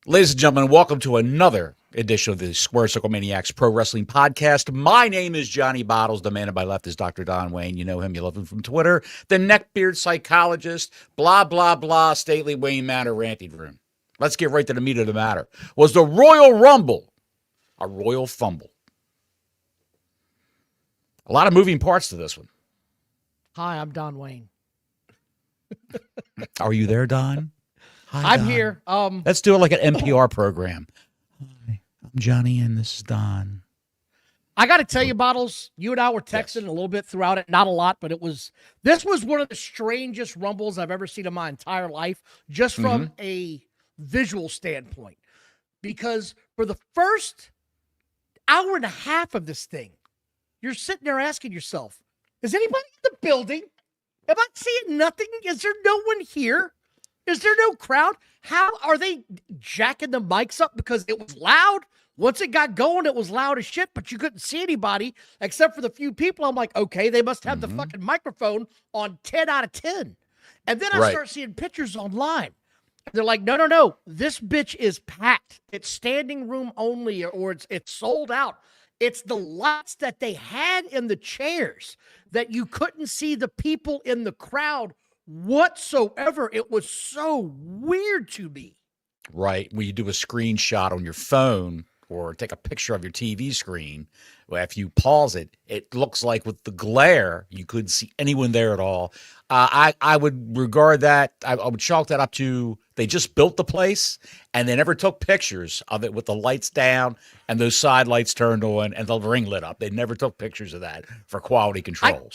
Ladies and gentlemen, welcome to another edition of the Square Circle Maniacs Pro Wrestling Podcast. My name is Johnny Bottles. The man on my left is Dr. Don Wayne. You know him. You love him from Twitter. The neckbeard psychologist, blah, blah, blah, stately Wayne Manor ranting room. Let's get right to the meat of the matter. Was the Royal Rumble a royal fumble? A lot of moving parts to this one. Hi, I'm Don Wayne. Are you there, Don? Hi, I'm Don. here. Let's do it like an NPR program. Hi, I'm Johnny, and this is Don. I got to tell you, Bottles, you and I were texting a little bit throughout it. Not a lot, but this was one of the strangest Rumbles I've ever seen in my entire life, just from a visual standpoint. Because for the first hour and a half of this thing, you're sitting there asking yourself, is anybody in the building? Am I seeing nothing? Is there no one here? Is there no crowd? How are they jacking the mics up because it was loud? Once it got going, it was loud as shit, but you couldn't see anybody except for the few people. I'm like, okay, they must have the fucking microphone on 10 out of 10. And then I start seeing pictures online. They're like, no. This bitch is packed. It's standing room only, or it's sold out. It's the lights that they had in the chairs that you couldn't see the people in the crowd whatsoever. It was so weird to me. Right. When you do a screenshot on your phone or take a picture of your TV screen, if you pause it, it looks like with the glare, you couldn't see anyone there at all. I would regard that, I would chalk that up to they just built the place and they never took pictures of it with the lights down and those side lights turned on and the ring lit up. They never took pictures of that for quality control.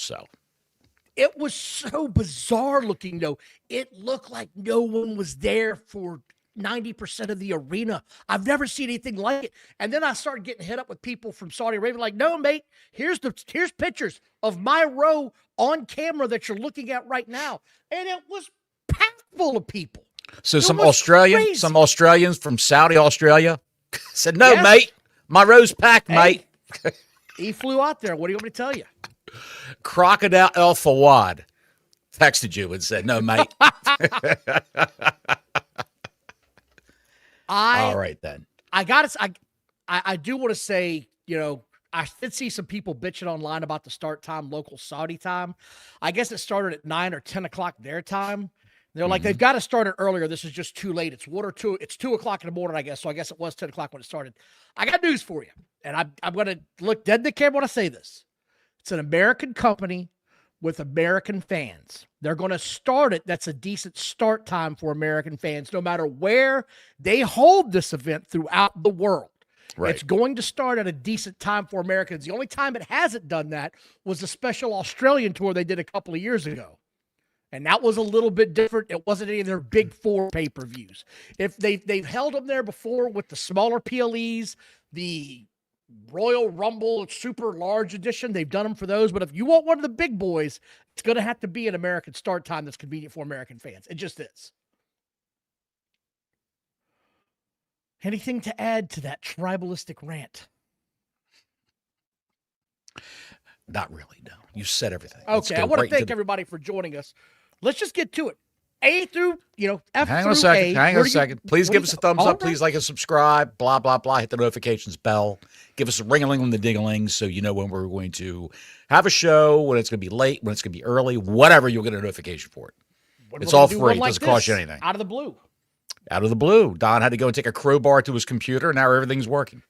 It was so bizarre looking, though. It looked like no one was there for 90% of the arena. I've never seen anything like it. And then I started getting hit up with people from Saudi Arabia like, no, mate, here's pictures of my row on camera that you're looking at right now. And it was packed full of people. So some Australians from Saudi Australia said, no, mate, my row's packed, mate. He flew out there. What do you want me to tell you? Crocodile El Fawad texted you and said, no, mate. All right, then. I do want to say, I did see some people bitching online about the start time, local Saudi time. I guess it started at 9 or 10 o'clock their time. They're like, they've got to start it earlier. This is just too late. It's 2 o'clock in the morning, I guess. So I guess it was 10 o'clock when it started. I got news for you. And I'm going to look dead in the camera when I say this. It's an American company with American fans. They're going to start it. That's a decent start time for American fans, no matter where they hold this event throughout the world. Right. It's going to start at a decent time for Americans. The only time it hasn't done that was the special Australian tour they did a couple of years ago. And that was a little bit different. It wasn't any of their big four pay-per-views. If they've held them there before with the smaller PLEs, the Royal Rumble super large edition, they've done them for those. But if you want one of the big boys, it's going to have to be an American start time that's convenient for American fans. It just is. Anything to add to that tribalistic rant? Not really, no. You said everything. Okay, I want to thank everybody for joining us. Let's just get to it. A through, F Hang through on a second. A. Hang on a second. Please give us a thumbs up. Right. Please like and subscribe. Blah, blah, blah. Hit the notifications bell. Give us a ring-a-ling on the ding-a-ling so you know when we're going to have a show, when it's going to be late, when it's going to be early, whatever, you'll get a notification for it. It's all free. It doesn't cost you anything. Out of the blue. Out of the blue. Don had to go and take a crowbar to his computer, and now everything's working.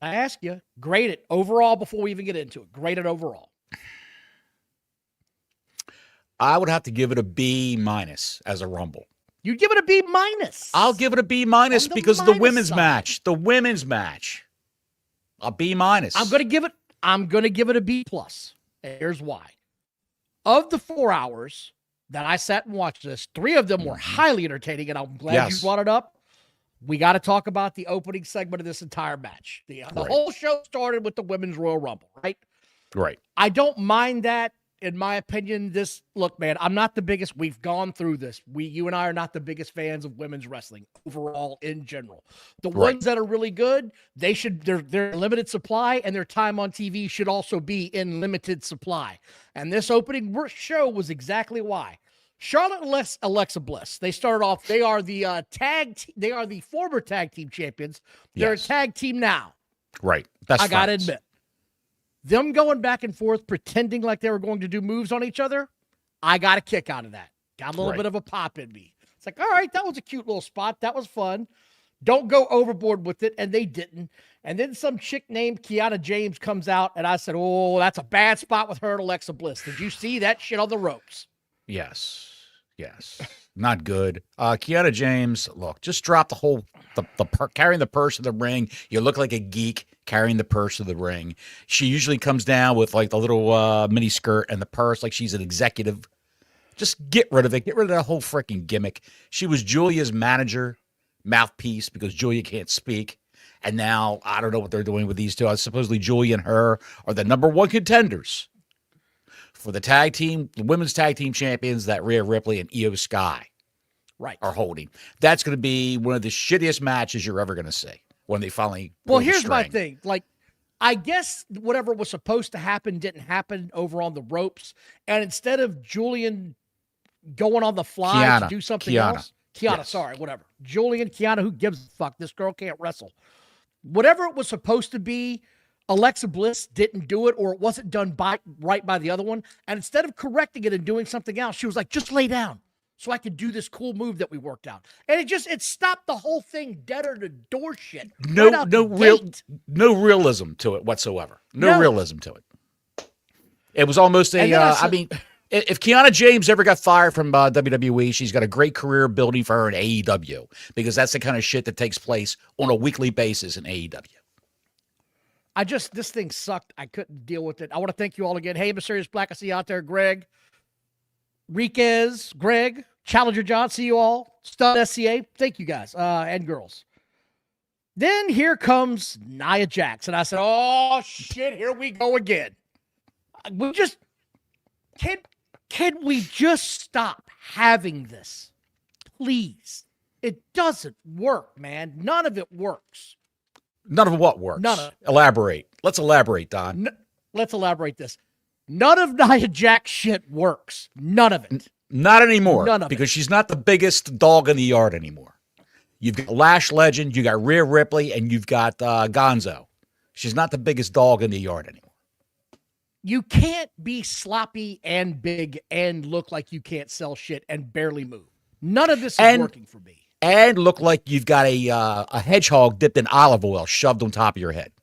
I ask you, grade it overall before we even get into it. Grade it overall. I would have to give it a B- as a Rumble. You'd give it a B-? I'll give it a B- because of the women's match. The women's match. A B-. I'm going to give it a B+. And here's why. Of the 4 hours that I sat and watched this, 3 of them were highly entertaining, and I'm glad you brought it up. We got to talk about the opening segment of this entire match. The whole show started with the Women's Royal Rumble, right? Right. I don't mind that. In my opinion, look, man, I'm not the biggest. We've gone through this. You and I are not the biggest fans of women's wrestling overall in general. The ones that are really good, they're limited supply, and their time on TV should also be in limited supply. And this opening show was exactly why. Charlotte and Alexa Bliss. They started off. They are the they are the former tag team champions. They're a tag team now. Right. That's I gotta admit, them going back and forth, pretending like they were going to do moves on each other. I got a kick out of that. Got a little bit of a pop in me. It's like, all right, that was a cute little spot. That was fun. Don't go overboard with it. And they didn't. And then some chick named Kiana James comes out, and I said, oh, that's a bad spot with her and Alexa Bliss. Did you see that shit on the ropes? Yes. Not good. Kiana James, look, just drop the carrying the purse of the ring. You look like a geek carrying the purse of the ring. She usually comes down with like the little mini skirt and the purse like she's an executive. Just get rid of it. Get rid of that whole freaking gimmick. She was Julia's mouthpiece, because Julia can't speak. And now I don't know what they're doing with these two. Supposedly Julia and her are the number one contenders for the tag team, the women's tag team champions that Rhea Ripley and Io Sky are holding. That's going to be one of the shittiest matches you're ever going to see when they finally. Well, here's my thing. Like, I guess whatever was supposed to happen didn't happen over on the ropes. And instead of Julian going on the fly to do something else, whatever. Julian, Kiana, who gives a fuck? This girl can't wrestle. Whatever it was supposed to be, Alexa Bliss didn't do it, or it wasn't done right by the other one. And instead of correcting it and doing something else, she was like, just lay down so I could do this cool move that we worked out. And it stopped the whole thing dead or the door shit. No realism to it whatsoever. No realism to it. It was almost I mean, if Kiana James ever got fired from WWE, she's got a great career building for her in AEW, because that's the kind of shit that takes place on a weekly basis in AEW. This thing sucked. I couldn't deal with it. I want to thank you all again. Hey, Mysterious Black, I see you out there. Greg, Riquez, Greg, Challenger John, see you all. Stud SCA, thank you guys and girls. Then here comes Nia Jax, and I said, oh, shit, here we go again. Can we just stop having this? Please. It doesn't work, man. None of it works. None of what works? None of it. Elaborate. Let's elaborate, Don. Let's elaborate this. None of Nia Jax shit works. None of it. Not anymore. None of because she's not the biggest dog in the yard anymore. You've got Lash Legend, you got Rhea Ripley, and you've got Gonzo. She's not the biggest dog in the yard anymore. You can't be sloppy and big and look like you can't sell shit and barely move. None of this is working for me. And look like you've got a hedgehog dipped in olive oil shoved on top of your head.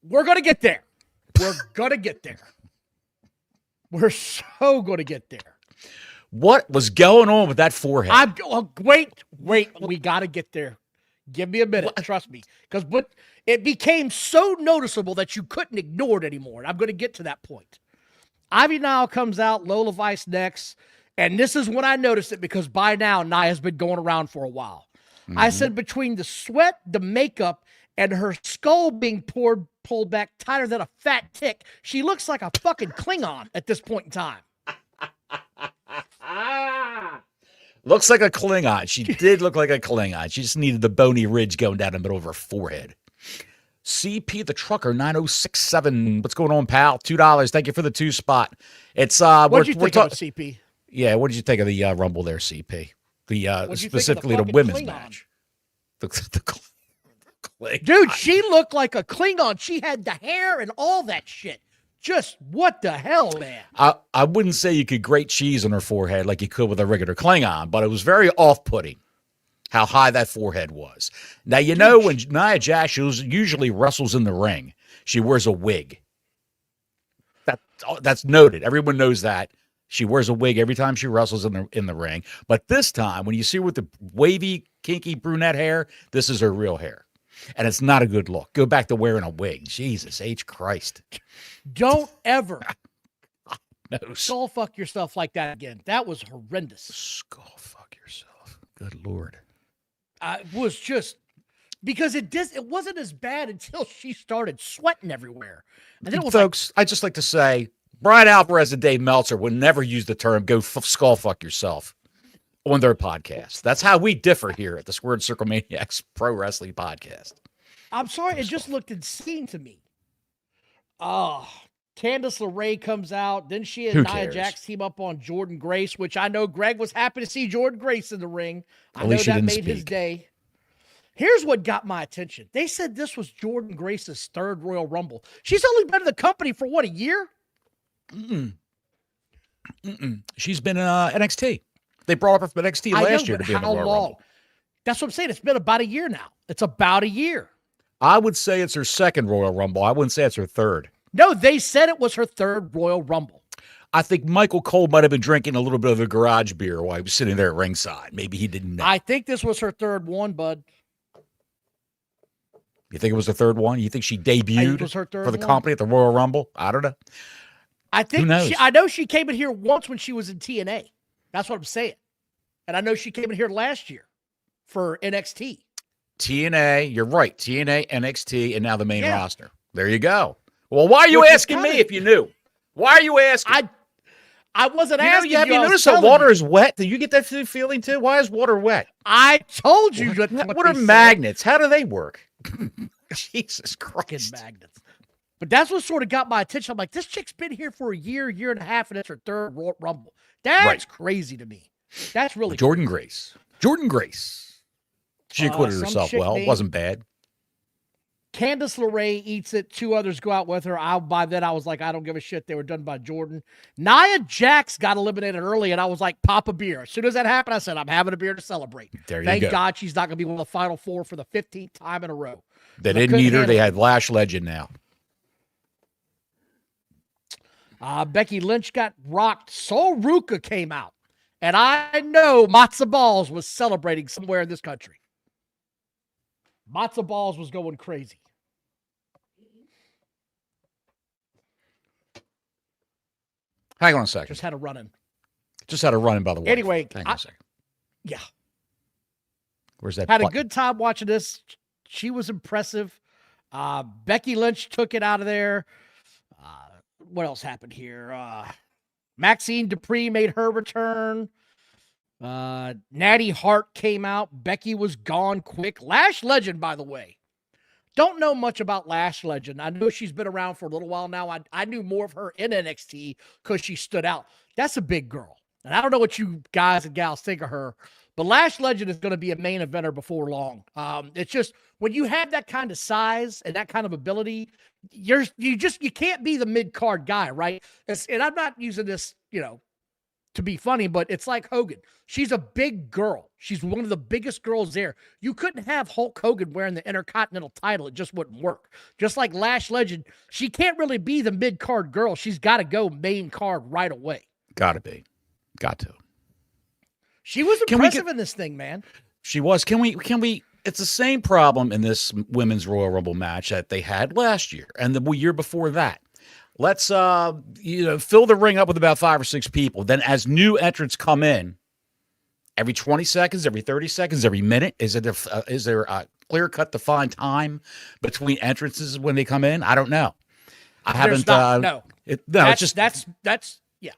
We're going to get there. We're going to get there. We're so going to get there. What was going on with that forehead? Wait. We got to get there. Give me a minute. Trust me. Because it became so noticeable that you couldn't ignore it anymore. And I'm going to get to that point. Ivy Nile comes out, Lola Vice next. And this is when I noticed it, because by now, Nia's been going around for a while. Mm-hmm. I said between the sweat, the makeup, and her skull being pulled back tighter than a fat tick, she looks like a fucking Klingon at this point in time. Looks like a Klingon. She did look like a Klingon. She just needed the bony ridge going down the middle of her forehead. CP the Trucker 9067. What's going on, pal? $2. Thank you for the 2 spot. It's what did you think of CP? Yeah, what did you think of the Rumble there, CP? Specifically the women's match. The Klingon. Dude, she looked like a Klingon. She had the hair and all that shit. Just what the hell, man? I wouldn't say you could grate cheese on her forehead like you could with a regular Klingon, but it was very off-putting how high that forehead was. Now, you know, when Nia Jax usually wrestles in the ring, she wears a wig. That's noted. Everyone knows that. She wears a wig every time she wrestles in the ring. But this time, when you see her with the wavy, kinky brunette hair, this is her real hair. And it's not a good look. Go back to wearing a wig. Jesus H. Christ. Don't ever skull fuck yourself like that again. That was horrendous. Skull fuck yourself. Good Lord. It was just because it wasn't as bad until she started sweating everywhere. And then it was folks, I just like to say, Brian Alvarez and Dave Meltzer would never use the term "go skull fuck yourself" on their podcast. That's how we differ here at the Squared Circle Maniacs Pro Wrestling Podcast. I'm sorry, it just looked insane to me. Oh, Candice LeRae comes out. Then she and Who Nia cares? Jax team up on Jordan Grace, which I know Greg was happy to see Jordan Grace in the ring. I At know least she that didn't made his speak. day. Here's what got my attention. They said this was Jordan Grace's third Royal Rumble. She's only been in the company for what, a year? She's been NXT. They brought up her from NXT last year to be in the how Royal long? Rumble. That's what I'm saying. It's been about a year now. It's about a year. I would say it's her second Royal Rumble. I wouldn't say it's her third. No, they said it was her third Royal Rumble. I think Michael Cole might have been drinking a little bit of the garage beer while he was sitting there at ringside. Maybe he didn't know. I think this was her third one, bud. You think it was the third one? You think she debuted was her third for the one. company at the Royal Rumble? I don't know. I think Who knows? I know she came in here once when she was in TNA. That's what I'm saying. And I know she came in here last year for NXT. TNA, you're right. TNA, NXT, and now the main Yeah. roster. There you go. Well, why are you Which is asking me kinda- if you knew? Why are you asking? I wasn't You know, asking have you. you I was noticed that telling water you. is wet? Do you get that feeling too? Why is water wet? I told you. What What are they said. magnets? How do they work? Jesus Fucking Christ. magnets. But that's what sort of got my attention. I'm like, this chick's been here for a year and a half, and it's her third Royal Rumble. That's Right. crazy to me. That's really Jordan Grace. Jordan Grace. She acquitted some herself chick well. named- Wasn't bad. Candice LeRae eats it. Two others go out with her. By then, I was like, I don't give a shit. They were done by Jordan. Nia Jax got eliminated early, and I was like, pop a beer. As soon as that happened, I said, I'm having a beer to celebrate. There you Thank go. God she's not going to be one of the final four for the 15th time in a row. They I didn't couldn't need her. handle They it. had Lash Legend now. Becky Lynch got rocked. Sol Ruka came out. And I know Matzo Balls was celebrating somewhere in this country. Matzo Balls was going crazy. Hang on a second. Just had a run-in. Just had a run in by the way. Anyway, Hang on a second. Yeah. Where's that? Had a button? good time watching this. She was impressive. Becky Lynch took it out of there. What else happened here? Maxine Dupree made her return. Natty Hart came out. Becky was gone quick. Lash Legend, by the way. Don't know much about Lash Legend. I know she's been around for a little while now. I knew more of her in NXT because she stood out. That's a big girl. And I don't know what you guys and gals think of her, but Lash Legend is going to be a main eventer before long. It's just when you have that kind of size and that kind of ability, you can't be the mid-card guy, right? And I'm not using this, to be funny, but it's like Hogan. She's a big girl. She's one of the biggest girls there. You couldn't have Hulk Hogan wearing the Intercontinental title. It just wouldn't work. Just like Lash Legend, she can't really be the mid-card girl. She's got to go main card right away. Gotta be. Got to. She was impressive in this thing, man. She was. Can we? It's the same problem in this women's Royal Rumble match that they had last year and the year before that. Let's fill the ring up with about 5 or 6 people. Then as new entrants come in, every 20 seconds, every 30 seconds, every minute, is there a clear-cut defined time between entrances when they come in? I don't know. I haven't. No. It's just that's yeah.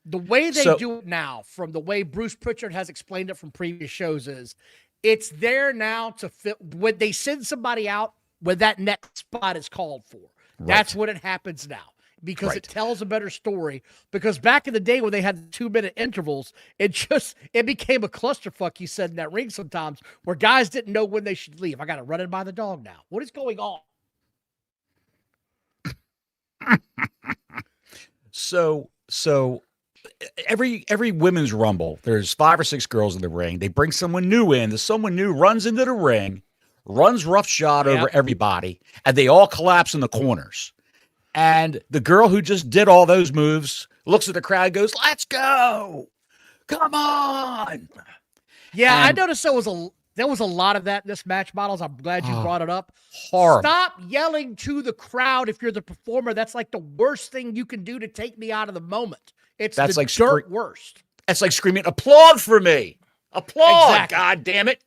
The way they do it now, from the way Bruce Pritchard has explained it from previous shows, is it's there now to fit when they send somebody out when that next spot is called for. That's when it happens now because it tells a better story. Because back in the day when they had 2-minute intervals, it became a clusterfuck, you said, in that ring sometimes where guys didn't know when they should leave. I got to run in by the dog now. What is going on? So every women's Rumble, there's 5 or 6 girls in the ring. They bring someone new in. The someone new runs into the ring, runs roughshod over everybody, and they all collapse in the corners. And the girl who just did all those moves looks at the crowd and goes, "Let's go. Come on." Yeah, I noticed there was a lot of that in this match, Models. I'm glad you brought it up. Horrible. Stop yelling to the crowd if you're the performer. That's like the worst thing you can do to take me out of the moment. That's the dirt worst. That's like screaming, "Applaud for me. Applaud." Exactly. God damn it.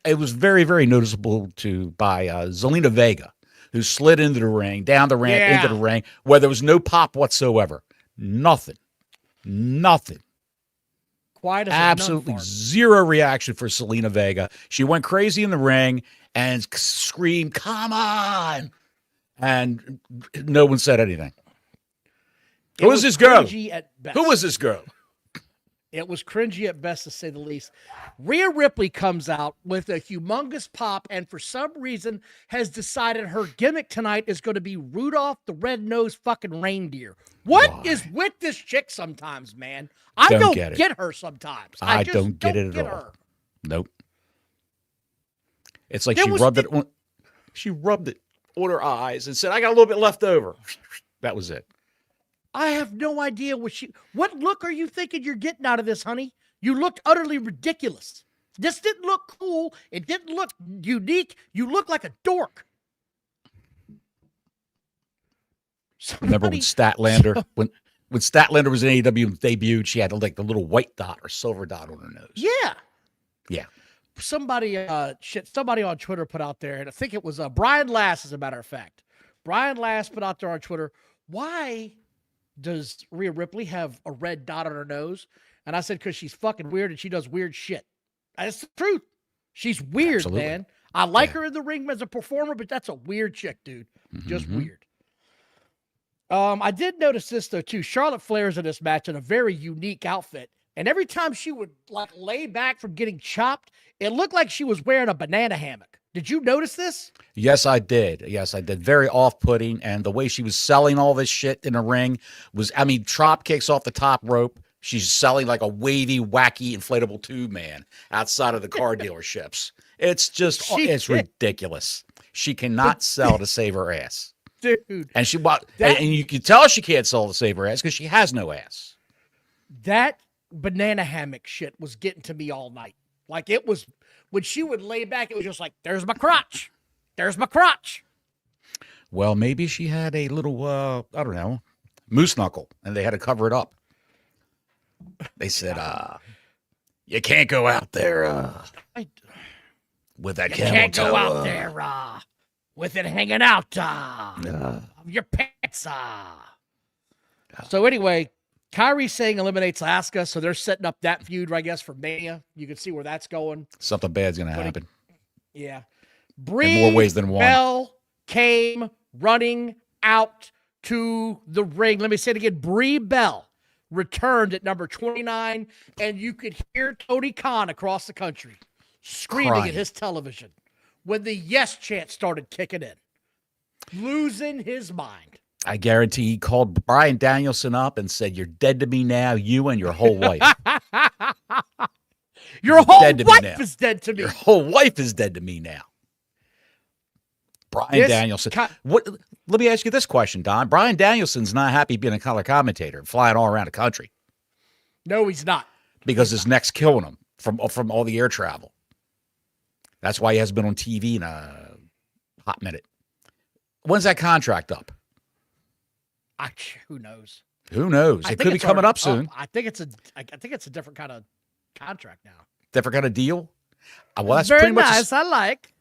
It was very, very noticeable by Zelina Vega, who slid into the ring, down the ramp, into the ring, where there was no pop whatsoever. Nothing. Quiet as absolutely zero reaction for Zelina Vega. She went crazy in the ring and screamed, "Come on!" And no one said anything. It Who was this girl? At best. Who was this girl? It was cringy at best, to say the least. Rhea Ripley comes out with a humongous pop and for some reason has decided her gimmick tonight is going to be Rudolph the Red-Nosed fucking Reindeer. What is with this chick sometimes, man? I don't get her sometimes. I just don't get it at all. Nope. It's like she rubbed it on her eyes and said, I got a little bit left over. That was it. I have no idea what look are you thinking you're getting out of this, honey? You looked utterly ridiculous. This didn't look cool. It didn't look unique. You look like a dork. Remember when Statlander, when Statlander was in AEW and debuted, she had like the little white dot or silver dot on her nose. Yeah. Yeah. Somebody on Twitter put out there, and I think it was Brian Lass, as a matter of fact. Brian Lass put out there on Twitter, why does Rhea Ripley have a red dot on her nose? And I said, because she's fucking weird and she does weird shit. That's the truth. She's weird, Absolutely. Man. I like her in the ring as a performer, but that's a weird chick, dude. Just weird. I did notice this, though, too. Charlotte Flair's in this match in a very unique outfit. And every time she would like lay back from getting chopped, it looked like she was wearing a banana hammock. Did you notice this? Yes, I did. Very off-putting. And the way she was selling all this shit in the ring was, drop kicks off the top rope. She's selling like a wavy, wacky, inflatable tube man outside of the car dealerships. It's just, it's ridiculous. She cannot sell to save her ass. Dude. And and you can tell she can't sell to save her ass because she has no ass. That banana hammock shit was getting to me all night. Like it was, when she would lay back, it was just like, there's my crotch. There's my crotch. Well, maybe she had a little, I don't know, moose knuckle, and they had to cover it up. They said, you can't go out there with that camel toe. You can't go out there with it hanging out of your pants. So anyway, Kairi Sane eliminates Asuka, so they're setting up that feud, I guess, for Mania. You can see where that's going. Something bad's going to happen. Yeah. In more ways than one. Bell came running out to the ring. Let me say it again. Brie Bell returned at number 29, and you could hear Tony Khan across the country screaming at his television when the yes chant started kicking in, losing his mind. I guarantee he called Bryan Danielson up and said, you're dead to me now, you and your whole wife. Your whole wife is dead to me. Your whole wife is dead to me now. Bryan Danielson. Let me ask you this question, Don. Bryan Danielson's not happy being a color commentator, flying all around the country. No, he's not. Because his neck's killing him from all the air travel. That's why he hasn't been on TV in a hot minute. When's that contract up? Who knows? Who knows? It could be coming up soon. I think it's a different kind of contract now. Different kind of deal? Well, that's very pretty much nice. I like.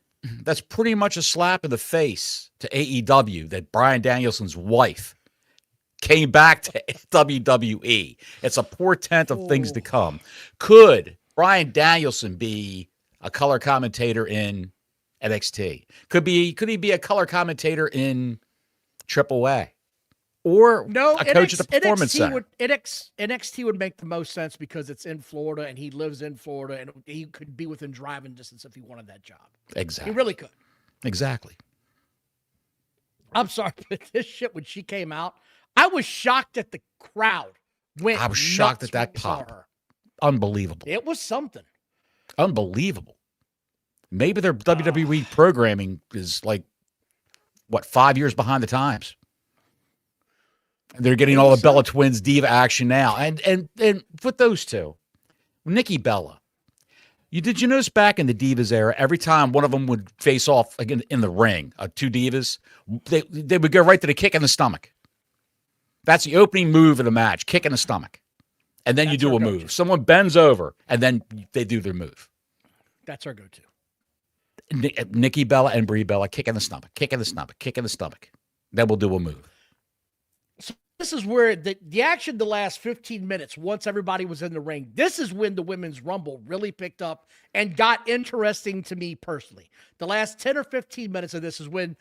That's pretty much a slap in the face to AEW that Bryan Danielson's wife came back to WWE. It's a portent of things to come. Could Bryan Danielson be a color commentator in NXT? Could he be a color commentator in AAA? Or a coach at the Performance Center? NXT would make the most sense because it's in Florida and he lives in Florida and he could be within driving distance if he wanted that job. Exactly. He really could. Exactly. I'm sorry, but this shit, when she came out, I was shocked at the crowd. I was shocked at that pop. Unbelievable. It was something. Unbelievable. Maybe their WWE programming is 5 years behind the times. They're getting all the Bella Twins diva action now. And with those two, Nikki Bella, did you notice back in the Divas era, every time one of them would face off again in the ring, two Divas, they would go right to the kick in the stomach. That's the opening move of the match, kick in the stomach. And then you do a move. Someone bends over, and then they do their move. That's our go-to. Nikki Bella and Brie Bella, kick in the stomach, kick in the stomach, kick in the stomach. Then we'll do a move. This is where the action the last 15 minutes, once everybody was in the ring, this is when the Women's Rumble really picked up and got interesting to me personally. The last 10 or 15 minutes of this is when,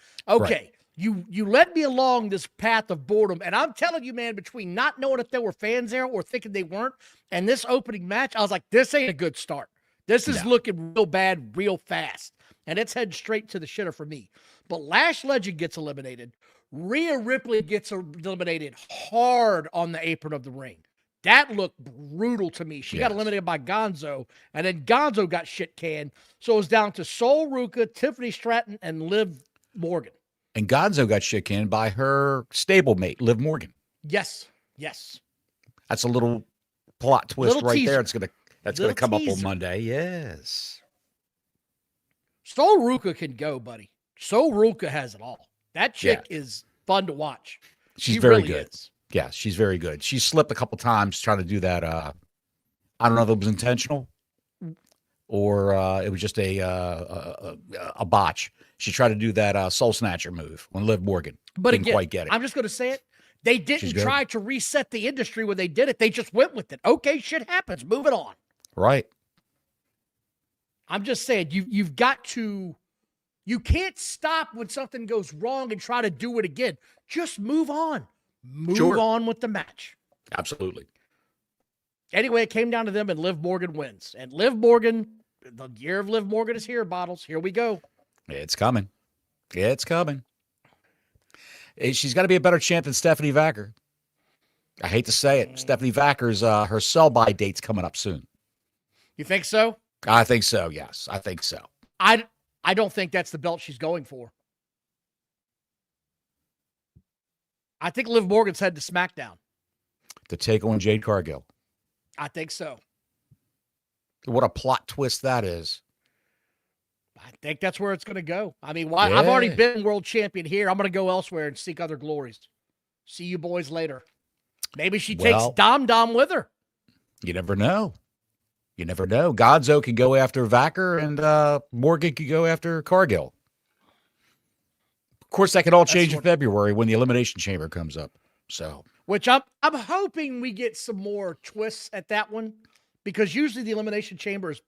You led me along this path of boredom, and I'm telling you, man, between not knowing if there were fans there or thinking they weren't, and this opening match, I was like, this ain't a good start. This is looking real bad, real fast, and it's heading straight to the shitter for me. But Lash Legend gets eliminated. Rhea Ripley gets eliminated hard on the apron of the ring. That looked brutal to me. She got eliminated by Gonzo, and then Gonzo got shit canned. So it was down to Sol Ruca, Tiffany Stratton, and Liv Morgan. And Gonzo got shit canned by her stablemate, Liv Morgan. Yes. That's a little plot twist little right teaser. there. That's gonna come up on Monday. Yes. Sol Ruca can go, buddy. Sol Ruca has it all. That chick is fun to watch. She's she very really good. Is. Yeah, she's very good. She slipped a couple times trying to do that. I don't know if it was intentional or it was just a botch. She tried to do that Soul Snatcher move when Liv Morgan didn't quite get it. I'm just going to say it. They didn't try to reset the industry when they did it. They just went with it. Okay, shit happens. Move it on. Right. I'm just saying, you've got to. You can't stop when something goes wrong and try to do it again. Just move on. Move on with the match. Absolutely. Anyway, it came down to them, and Liv Morgan wins. And Liv Morgan, the year of Liv Morgan is here, Bottles. Here we go. It's coming. It's coming. She's got to be a better champ than Stephanie Vacker. I hate to say it. Stephanie Vacker's her sell-by date's coming up soon. You think so? I think so, yes. I think so. I don't think that's the belt she's going for. I think Liv Morgan's headed to SmackDown. To take on Jade Cargill. I think so. What a plot twist that is. I think that's where it's going to go. I mean, I've already been world champion here. I'm going to go elsewhere and seek other glories. See you boys later. Maybe she takes Dom with her. You never know. You never know. Gonzo can go after Vacker, and Morgan could go after Cargill. Of course, that could all change in February when the Elimination Chamber comes up. So, which I'm hoping we get some more twists at that one, because usually the Elimination Chamber is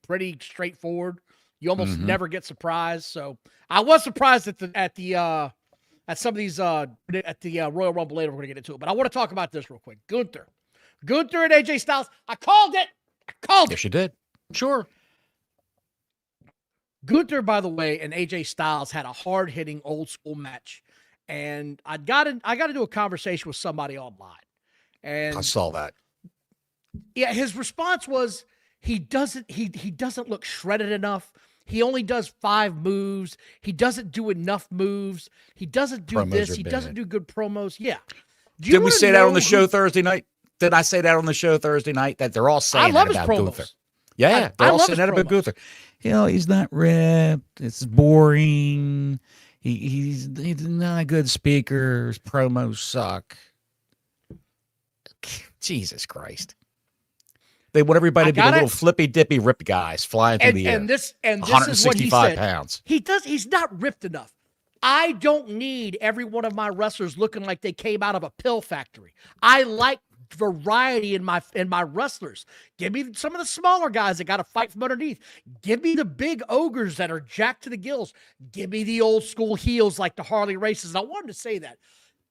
pretty straightforward. You almost never get surprised. So I was surprised at some of these at the Royal Rumble later. We're gonna get into it, but I want to talk about this real quick. Gunther and AJ Styles. I called it. Yes, you did. Sure. Gunther, by the way, and AJ Styles had a hard-hitting old school match, and I got to do a conversation with somebody online, and I saw that. Yeah, his response was he doesn't look shredded enough. He only does 5 moves. He doesn't do enough moves. He doesn't do this. He doesn't do good promos. Yeah. Did we say that on the show Thursday night? Did I say that on the show Thursday night? That they're all saying that about Gunther. Yeah, they're all saying that about Gunther. You know, he's not ripped. It's boring. He's not a good speaker. His promos suck. Jesus Christ. They want everybody to be the little flippy dippy ripped guys flying through the air. And this 165 is what he said. pounds. He's not ripped enough. I don't need every one of my wrestlers looking like they came out of a pill factory. I like variety in my wrestlers. Give me some of the smaller guys that got to fight from underneath. Give me the big ogres that are jacked to the gills. Give me the old school heels like the Harley Races. I wanted to say that.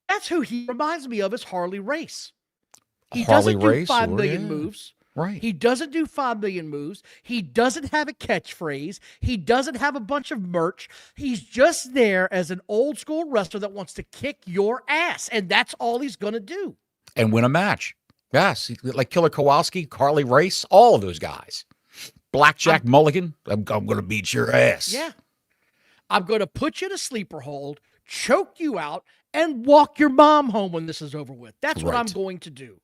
That's who he reminds me of, is Harley Race. He doesn't do 5 million moves. Right. He doesn't do 5 million moves. He doesn't have a catchphrase. He doesn't have a bunch of merch. He's just there as an old school wrestler that wants to kick your ass. And that's all he's going to do. And win a match. Yes. Like Killer Kowalski, Carly Race, all of those guys. Blackjack Mulligan, I'm going to beat your ass. Yeah. I'm going to put you in a sleeper hold, choke you out, and walk your mom home when this is over with. That's what I'm going to do.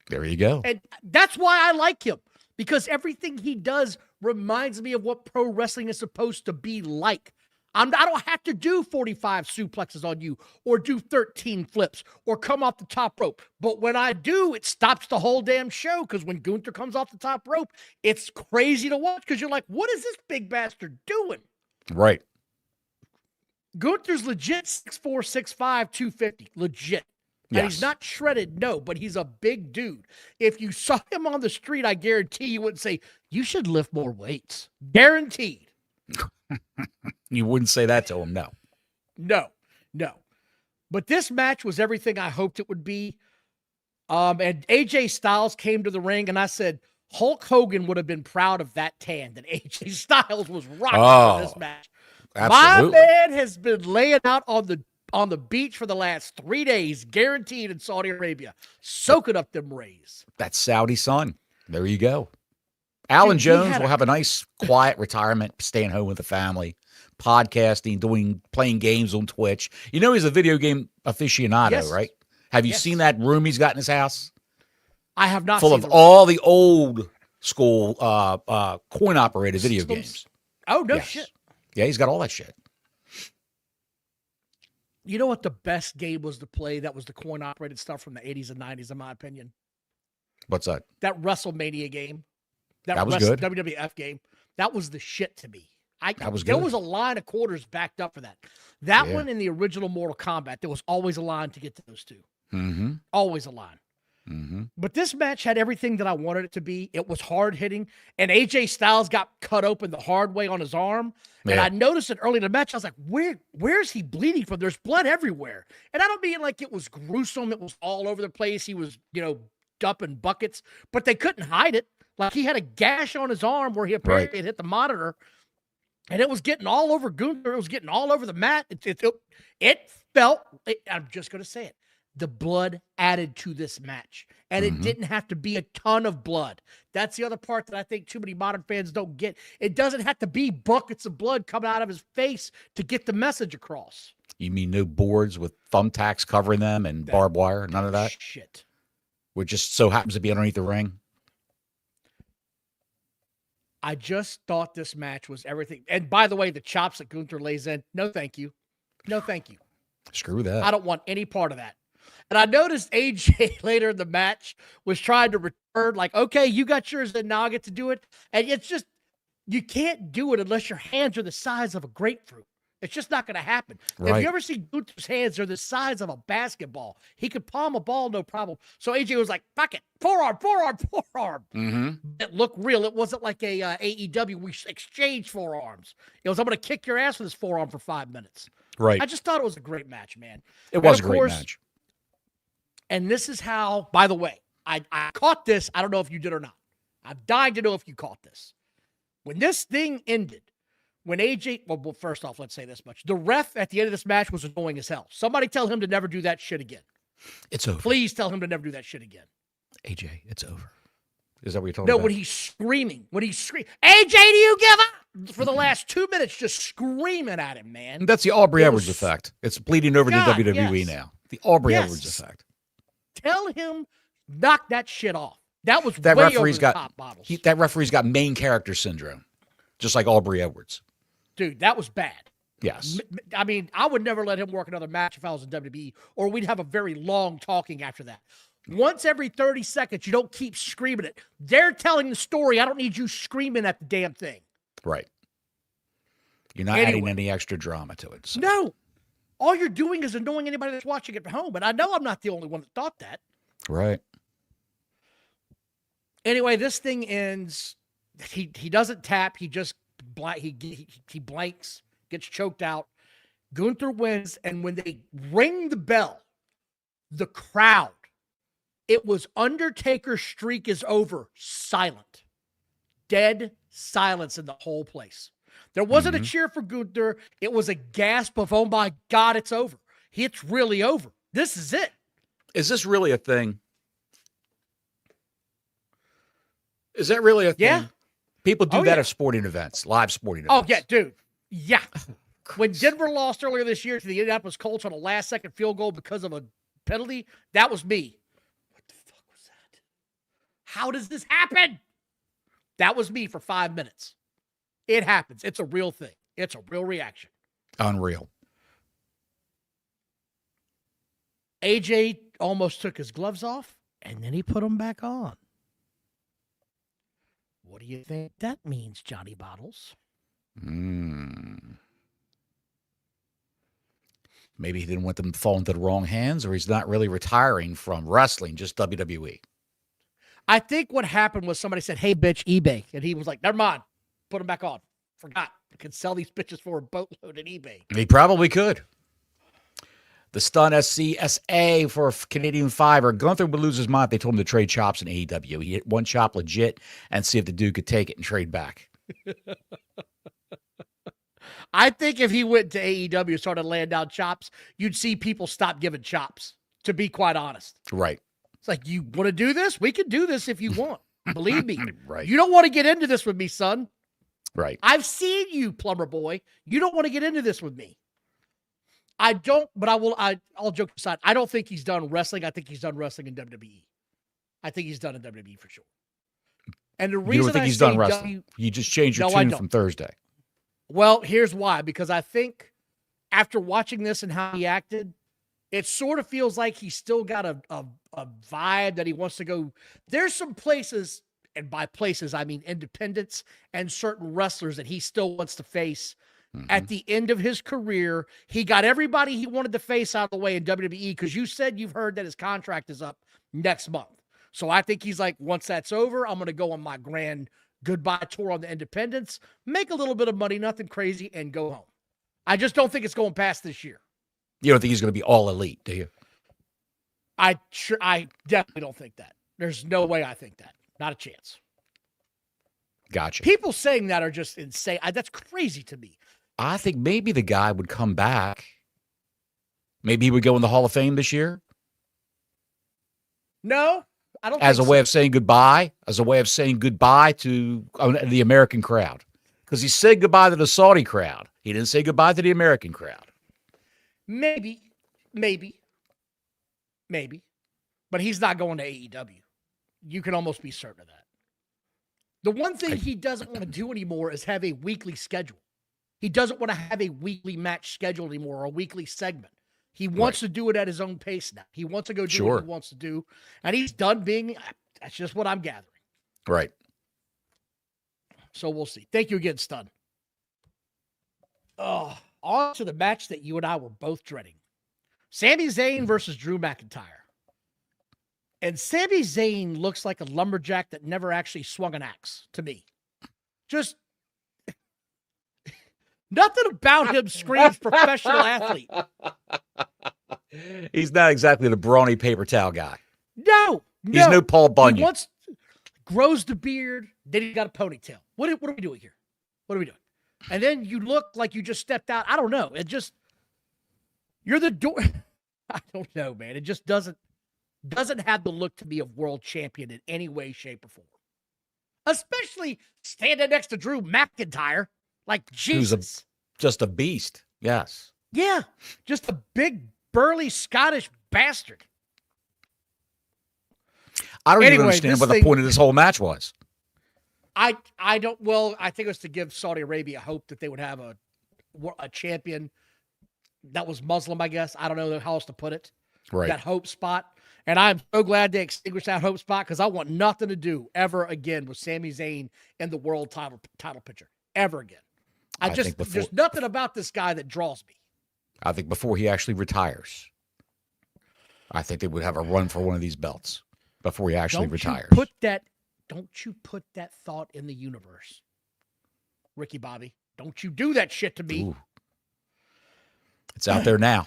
There you go. And that's why I like him, because everything he does reminds me of what pro wrestling is supposed to be like. I don't have to do 45 suplexes on you or do 13 flips or come off the top rope. But when I do, it stops the whole damn show, because when Gunther comes off the top rope, it's crazy to watch, because you're like, what is this big bastard doing? Right. Gunther's legit 6'4", 6'5", 250. Legit. And he's not shredded, no, but he's a big dude. If you saw him on the street, I guarantee you wouldn't say, you should lift more weights. Guaranteed. You wouldn't say that to him, no. No. No. But this match was everything I hoped it would be. And AJ Styles came to the ring, and I said, Hulk Hogan would have been proud of that tan that AJ Styles was rocking for this match. Absolutely. My man has been laying out on the beach for the last 3 days, guaranteed in Saudi Arabia, soaking up them rays. That's Saudi sun. There you go. Alan Jones will have a nice, quiet retirement, staying home with the family, podcasting, playing games on Twitch. You know he's a video game aficionado, right? Have you seen that room he's got in his house? I have not. Full of all the old school coin-operated video games. Oh, no shit. Yeah, he's got all that shit. You know what the best game was to play that was the coin-operated stuff from the 80s and 90s, in my opinion? What's that? That WrestleMania game. That was good. WWF game. That was the shit to me. That was good. There was a line of quarters backed up for that. That one in the original Mortal Kombat, there was always a line to get to those two. Mm-hmm. Always a line. Mm-hmm. But this match had everything that I wanted it to be. It was hard hitting, and AJ Styles got cut open the hard way on his arm. And I noticed it early in the match. I was like, where's he bleeding from? There's blood everywhere. And I don't mean like it was gruesome. It was all over the place. He was, dumping buckets, but they couldn't hide it. Like he had a gash on his arm where he apparently had hit the monitor, and it was getting all over Gunther. It was getting all over the mat. It felt, I'm just going to say it, the blood added to this match. And it didn't have to be a ton of blood. That's the other part that I think too many modern fans don't get. It doesn't have to be buckets of blood coming out of his face to get the message across. You mean no boards with thumbtacks covering them and barbed wire? None of that? Shit. Which just so happens to be underneath the ring? I just thought this match was everything. And by the way, the chops that Gunther lays in, no thank you. No thank you. Screw that. I don't want any part of that. And I noticed AJ later in the match was trying to return, like, okay, you got yours, and now I get to do it. And it's just, you can't do it unless your hands are the size of a grapefruit. It's just not going to happen. Right. If you ever see Gunther's hands, they're the size of a basketball. He could palm a ball, no problem. So AJ was like, fuck it, forearm. Mm-hmm. It looked real. It wasn't like a AEW, we exchanged forearms. It was, I'm going to kick your ass with this forearm for 5 minutes. Right. I just thought it was a great match, man. It was a great match. And this is how, by the way, I caught this. I don't know if you did or not. I'm dying to know if you caught this. When this thing ended, when AJ, well, first off, let's say this much. The ref at the end of this match was annoying as hell. Somebody tell him to never do that shit again. It's over. Please tell him to never do that shit again. AJ, it's over. Is that what you're talking about? No, when he's screaming. AJ, do you give up? For the last 2 minutes, just screaming at him, man. That's the Aubrey Edwards effect. It's bleeding over to WWE now. The Aubrey Edwards effect. Tell him, knock that shit off. That was that way referee's over the got top bottles. That referee's got main character syndrome, just like Aubrey Edwards. Dude, that was bad. Yes. I mean, I would never let him work another match if I was in WWE, or we'd have a very long talking after that. Once every 30 seconds, you don't keep screaming it. They're telling the story. I don't need you screaming at the damn thing. Right. You're not adding any extra drama to it. So. No. All you're doing is annoying anybody that's watching it at home. And I know I'm not the only one that thought that. Right. Anyway, this thing ends. He doesn't tap. He just he blanks, gets choked out. Gunther wins. And when they ring the bell, the crowd, it was Undertaker's streak is over. Silent. Dead silence in the whole place. There wasn't a cheer for Gunther. It was a gasp of, oh my God, it's over. It's really over. This is it. Is this really a thing? Is that really a thing? Yeah. People do that at sporting events, live sporting events. Oh, yeah, dude. Yeah. When Denver lost earlier this year to the Indianapolis Colts on a last-second field goal because of a penalty, that was me. What the fuck was that? How does this happen? That was me for 5 minutes. It happens. It's a real thing. It's a real reaction. Unreal. AJ almost took his gloves off, and then he put them back on. What do you think that means, Johnny Bottles? Maybe he didn't want them to fall into the wrong hands, or he's not really retiring from wrestling, just WWE. I think what happened was somebody said, hey, bitch, eBay. And he was like, never mind. Put them back on. Forgot. I could sell these bitches for a boatload at eBay. He probably could. The Stun SCSA for Canadian Fiber. Gunther would lose his mind if they told him to trade chops in AEW. He hit one chop legit and see if the dude could take it and trade back. I think if he went to AEW and started laying down chops, you'd see people stop giving chops, to be quite honest. Right. It's like, you want to do this? We can do this if you want. Believe me. Right. You don't want to get into this with me, son. Right. I've seen you, plumber boy. You don't want to get into this with me. I don't, but I'll joke aside. I don't think he's done wrestling. I think he's done wrestling in WWE. I think he's done in WWE for sure. And the reason you don't think he's done wrestling? You just changed your tune from Thursday. Well, here's why. Because I think after watching this and how he acted, it sort of feels like he's still got a vibe that he wants to go. There's some places, and by places, I mean independents and certain wrestlers that he still wants to face. At the end of his career, he got everybody he wanted to face out of the way in WWE, because you said you've heard that his contract is up next month. So I think he's like, once that's over, I'm going to go on my grand goodbye tour on the independents, make a little bit of money, nothing crazy, and go home. I just don't think it's going past this year. You don't think he's going to be all elite, do you? I definitely don't think that. There's no way I think that. Not a chance. Gotcha. People saying that are just insane. That's crazy to me. I think maybe the guy would come back. Maybe he would go in the Hall of Fame this year. No, I don't. As a way of saying goodbye, to the American crowd. Because he said goodbye to the Saudi crowd. He didn't say goodbye to the American crowd. Maybe. But he's not going to AEW. You can almost be certain of that. The one thing he doesn't want to do anymore is have a weekly schedule. He doesn't want to have a weekly match schedule anymore, or a weekly segment. He wants to do it at his own pace now. He wants to go do what he wants to do. And he's done being, that's just what I'm gathering. Right. So we'll see. Thank you again, Stun. Oh, on to the match that you and I were both dreading. Sami Zayn versus Drew McIntyre. And Sami Zayn looks like a lumberjack that never actually swung an axe to me. Just nothing about him screams professional athlete. He's not exactly the brawny paper towel guy. No. He's no Paul Bunyan. He grows the beard, then he got a ponytail. What are we doing here? What are we doing? And then you look like you just stepped out. I don't know. You're the door. I don't know, man. It just doesn't have the look to be a world champion in any way, shape, or form. Especially standing next to Drew McIntyre. Like, Jesus. Who's just a beast. Yes. Yeah. Just a big, burly Scottish bastard. I don't even understand what the point of this whole match was. I don't. Well, I think it was to give Saudi Arabia hope that they would have a champion that was Muslim, I guess. I don't know how else to put it. Right. That hope spot. And I'm so glad they extinguished that hope spot, because I want nothing to do ever again with Sami Zayn in the world title picture. Ever again. There's nothing about this guy that draws me. I think before he actually retires, I think they would have a run for one of these belts before he actually retires. Don't you put that thought in the universe, Ricky Bobby. Don't you do that shit to me. Ooh. It's out there now.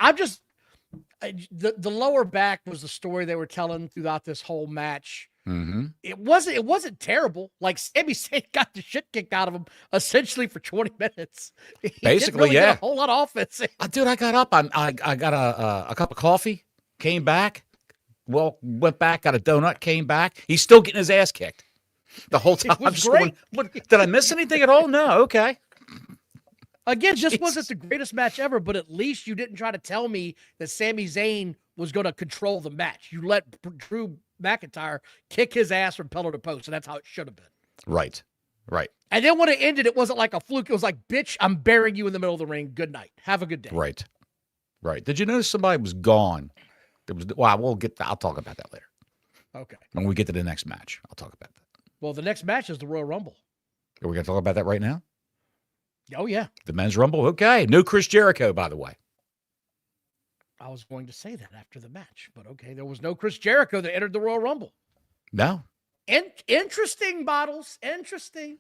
The lower back was the story they were telling throughout this whole match. Mm-hmm. It wasn't terrible. Like, Sami Zayn got the shit kicked out of him essentially for 20 minutes. Basically, really get a whole lot of offense. Dude, I got up. I got a cup of coffee, came back, went back, got a donut, came back. He's still getting his ass kicked the whole time. I'm just going, did I miss anything at all? No. Okay. Again, just wasn't the greatest match ever, but at least you didn't try to tell me that Sami Zayn was going to control the match. You let Drew McIntyre kick his ass from pillar to post, and that's how it should have been. Right. And then when it ended, it wasn't like a fluke. It was like, bitch, I'm burying you in the middle of the ring. Good night. Have a good day. Right. Did you notice somebody was gone? I'll talk about that later. Okay. When we get to the next match, I'll talk about that. Well, the next match is the Royal Rumble. Are we going to talk about that right now? Oh, yeah. The men's Rumble? Okay. No Chris Jericho, by the way. I was going to say that after the match, but okay. There was no Chris Jericho that entered the Royal Rumble. No. Interesting, Bottles. Interesting.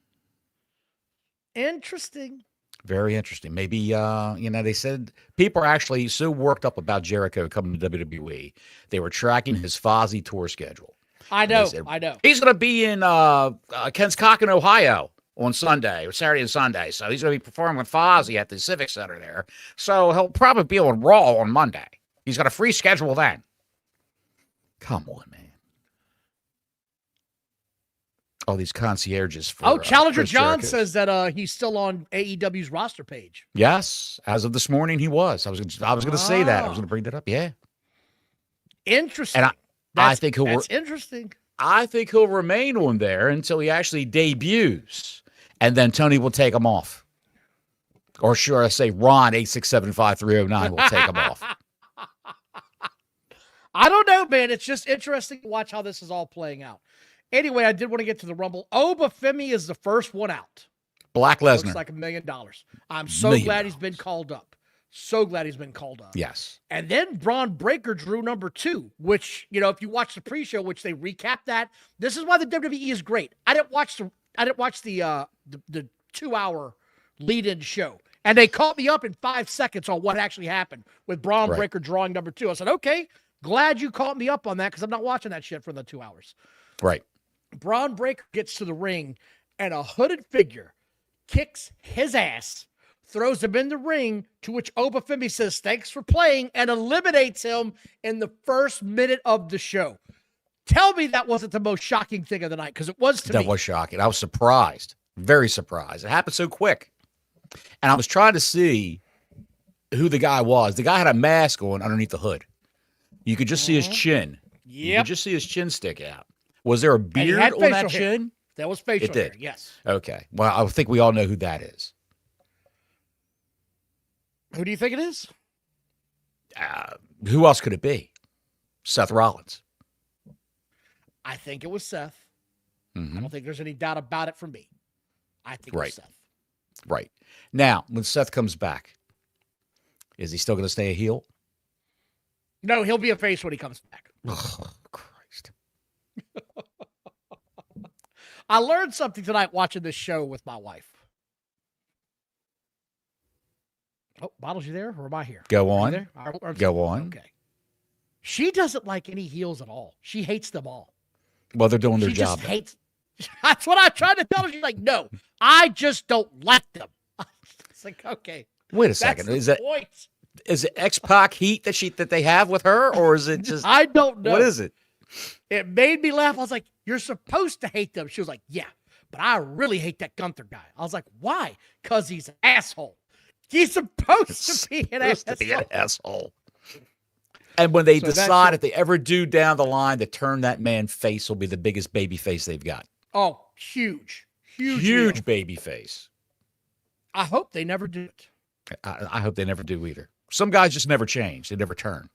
Very interesting. Maybe, they said people are actually so worked up about Jericho coming to WWE. They were tracking his Fozzy tour schedule. I know. I know. He's going to be in Kansas, Ohio on Sunday, or Saturday and Sunday. So he's going to be performing with Fozzy at the Civic Center there. So he'll probably be on Raw on Monday. He's got a free schedule then. Come on, man. All these concierges for Challenger Chris John Jericho. says that he's still on AEW's roster page. Yes, as of this morning, he was. I was going to say that. I was going to bring that up. Yeah, interesting. And I think that's interesting. I think he'll remain on there until he actually debuts, and then Tony will take him off. Or should I say, Ron 8675309 will take him off. I don't know, man. It's just interesting to watch how this is all playing out. Anyway, I did want to get to the Rumble. Obafemi is the first one out. Black Lesnar. Looks like $1 million. I'm so glad he's been called up. So glad he's been called up. Yes. And then Braun Breaker drew number 2, which, if you watch the pre-show, which they recapped that, this is why the WWE is great. I didn't watch the 2-hour lead-in show. And they caught me up in 5 seconds on what actually happened with Braun Breaker drawing number 2. I said, okay, glad you caught me up on that because I'm not watching that shit for the 2 hours. Right. Braun Breaker gets to the ring, and a hooded figure kicks his ass, throws him in the ring, to which Obafemi says, thanks for playing, and eliminates him in the first minute of the show. Tell me that wasn't the most shocking thing of the night, because it was to me. That was shocking. I was surprised. Very surprised. It happened so quick. And I was trying to see who the guy was. The guy had a mask on underneath the hood. You could just see his chin. You could just see his chin stick out. Was there a beard on that chin? That was facial hair, yes. Okay. Well, I think we all know who that is. Who do you think it is? Who else could it be? Seth Rollins. I think it was Seth. Mm-hmm. I don't think there's any doubt about it for me. I think it was Seth. Right. Now, when Seth comes back, is he still going to stay a heel? No, he'll be a face when he comes back. Oh, Christ. I learned something tonight watching this show with my wife. Oh, Bottles, you there? Or am I here? Go on. There? Go on. Okay. She doesn't like any heels at all. She hates them all. Well, they're doing their She job. Just hates. That's what I tried to tell her. She's like, no, I just don't like them. It's like, okay. Wait a second. Is it X-Pac heat that they have with her, or is it just? I don't know. What is it? It made me laugh. I was like, you're supposed to hate them. She was like, yeah, but I really hate that Gunther guy. I was like, why? Because he's an asshole. He's supposed to be an asshole. And when they decide if they ever do down the line to turn that man face, will be the biggest baby face they've got. Oh, huge baby face. I hope they never do it. I hope they never do either. Some guys just never change. They never turn.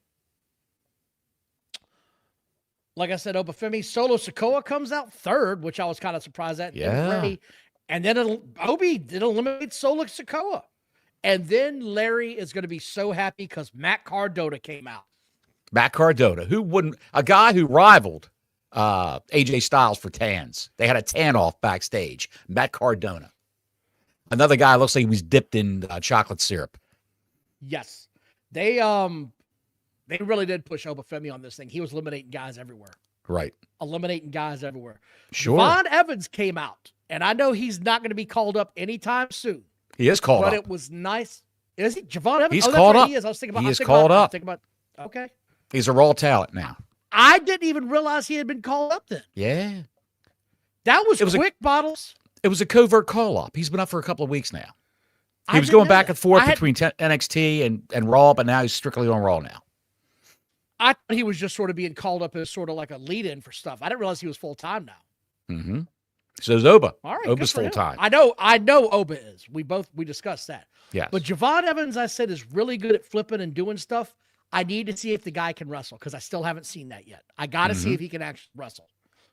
Like I said, Obafemi, Solo Sikoa comes out third, which I was kind of surprised at. Yeah. And then Obi did eliminate Solo Sikoa. And then Larry is going to be so happy because Matt Cardona came out. Matt Cardona, who wouldn't, a guy who rivaled AJ Styles for tans. They had a tan off backstage. Matt Cardona. Another guy looks like he was dipped in chocolate syrup. Yes. They really did push Obafemi on this thing. He was eliminating guys everywhere. Right. Eliminating guys everywhere. Sure. Von Evans came out, and I know he's not going to be called up anytime soon. He is called up. But it was nice. Is he? Javon Evans? He's called up. He is. I was thinking about. He is called up. Okay. He's a raw talent now. I didn't even realize he had been called up then. Yeah. That was quick, Bottles. It was a covert call-up. He's been up for a couple of weeks now. He was going back and forth between NXT and Raw, but now he's strictly on Raw now. I thought he was just sort of being called up as sort of like a lead-in for stuff. I didn't realize he was full-time now. Mm-hmm. So is Oba. All right, Oba's full-time. I know Oba is. We discussed that. Yes. But Javon Evans, I said, is really good at flipping and doing stuff. I need to see if the guy can wrestle because I still haven't seen that yet. I got to see if he can actually wrestle.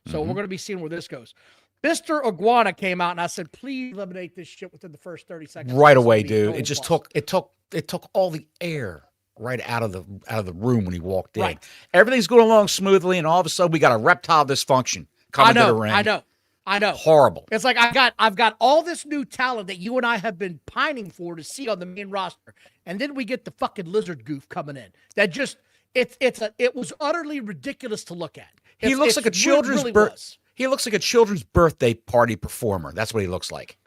So we're going to be seeing where this goes. Mr. Iguana came out and I said, please eliminate this shit within the first 30 seconds. Right away, dude. It just took all the air right out of the room when he walked in. Right. Everything's going along smoothly, and all of a sudden we got a reptile dysfunction coming to the ring. I know. I know. Horrible. It's like I've got all this new talent that you and I have been pining for to see on the main roster, and then we get the fucking lizard goof coming in. That just it was utterly ridiculous to look at. He looks like a children's He looks like a children's birthday party performer. That's what he looks like.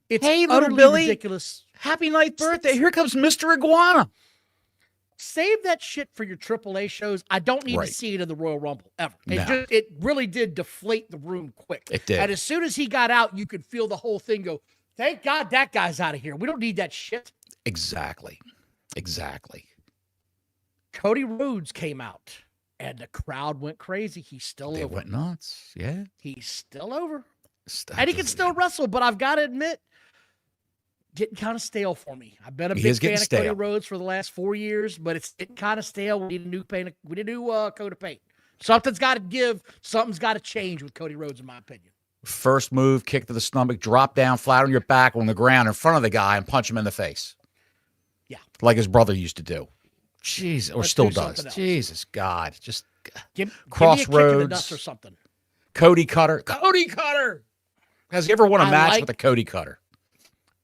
It's hey, little utterly Billy, ridiculous. Happy ninth birthday! Here comes Mr. Iguana. Save that shit for your AAA shows. I don't need to see it in the Royal Rumble ever. It really did deflate the room quick. It did. And as soon as he got out, you could feel the whole thing go, thank God that guy's out of here. We don't need that shit. Exactly. Cody Rhodes came out, and the crowd went crazy. He's still over. They went nuts. Yeah. He's still over. And he can still wrestle, but I've got to admit, getting kind of stale for me. I've been a big fan of Cody Rhodes for the last 4 years, but it's getting kind of stale. We need a new paint. We need a new coat of paint. Something's got to give. Something's got to change with Cody Rhodes, in my opinion. First move, kick to the stomach, drop down flat on your back on the ground in front of the guy and punch him in the face. Yeah. Like his brother used to do. Jeez, or still does. Jesus, God. Just crossroads. Give me a kick in the nuts or something. Cody Cutter. Has he ever won a match with a Cody Cutter?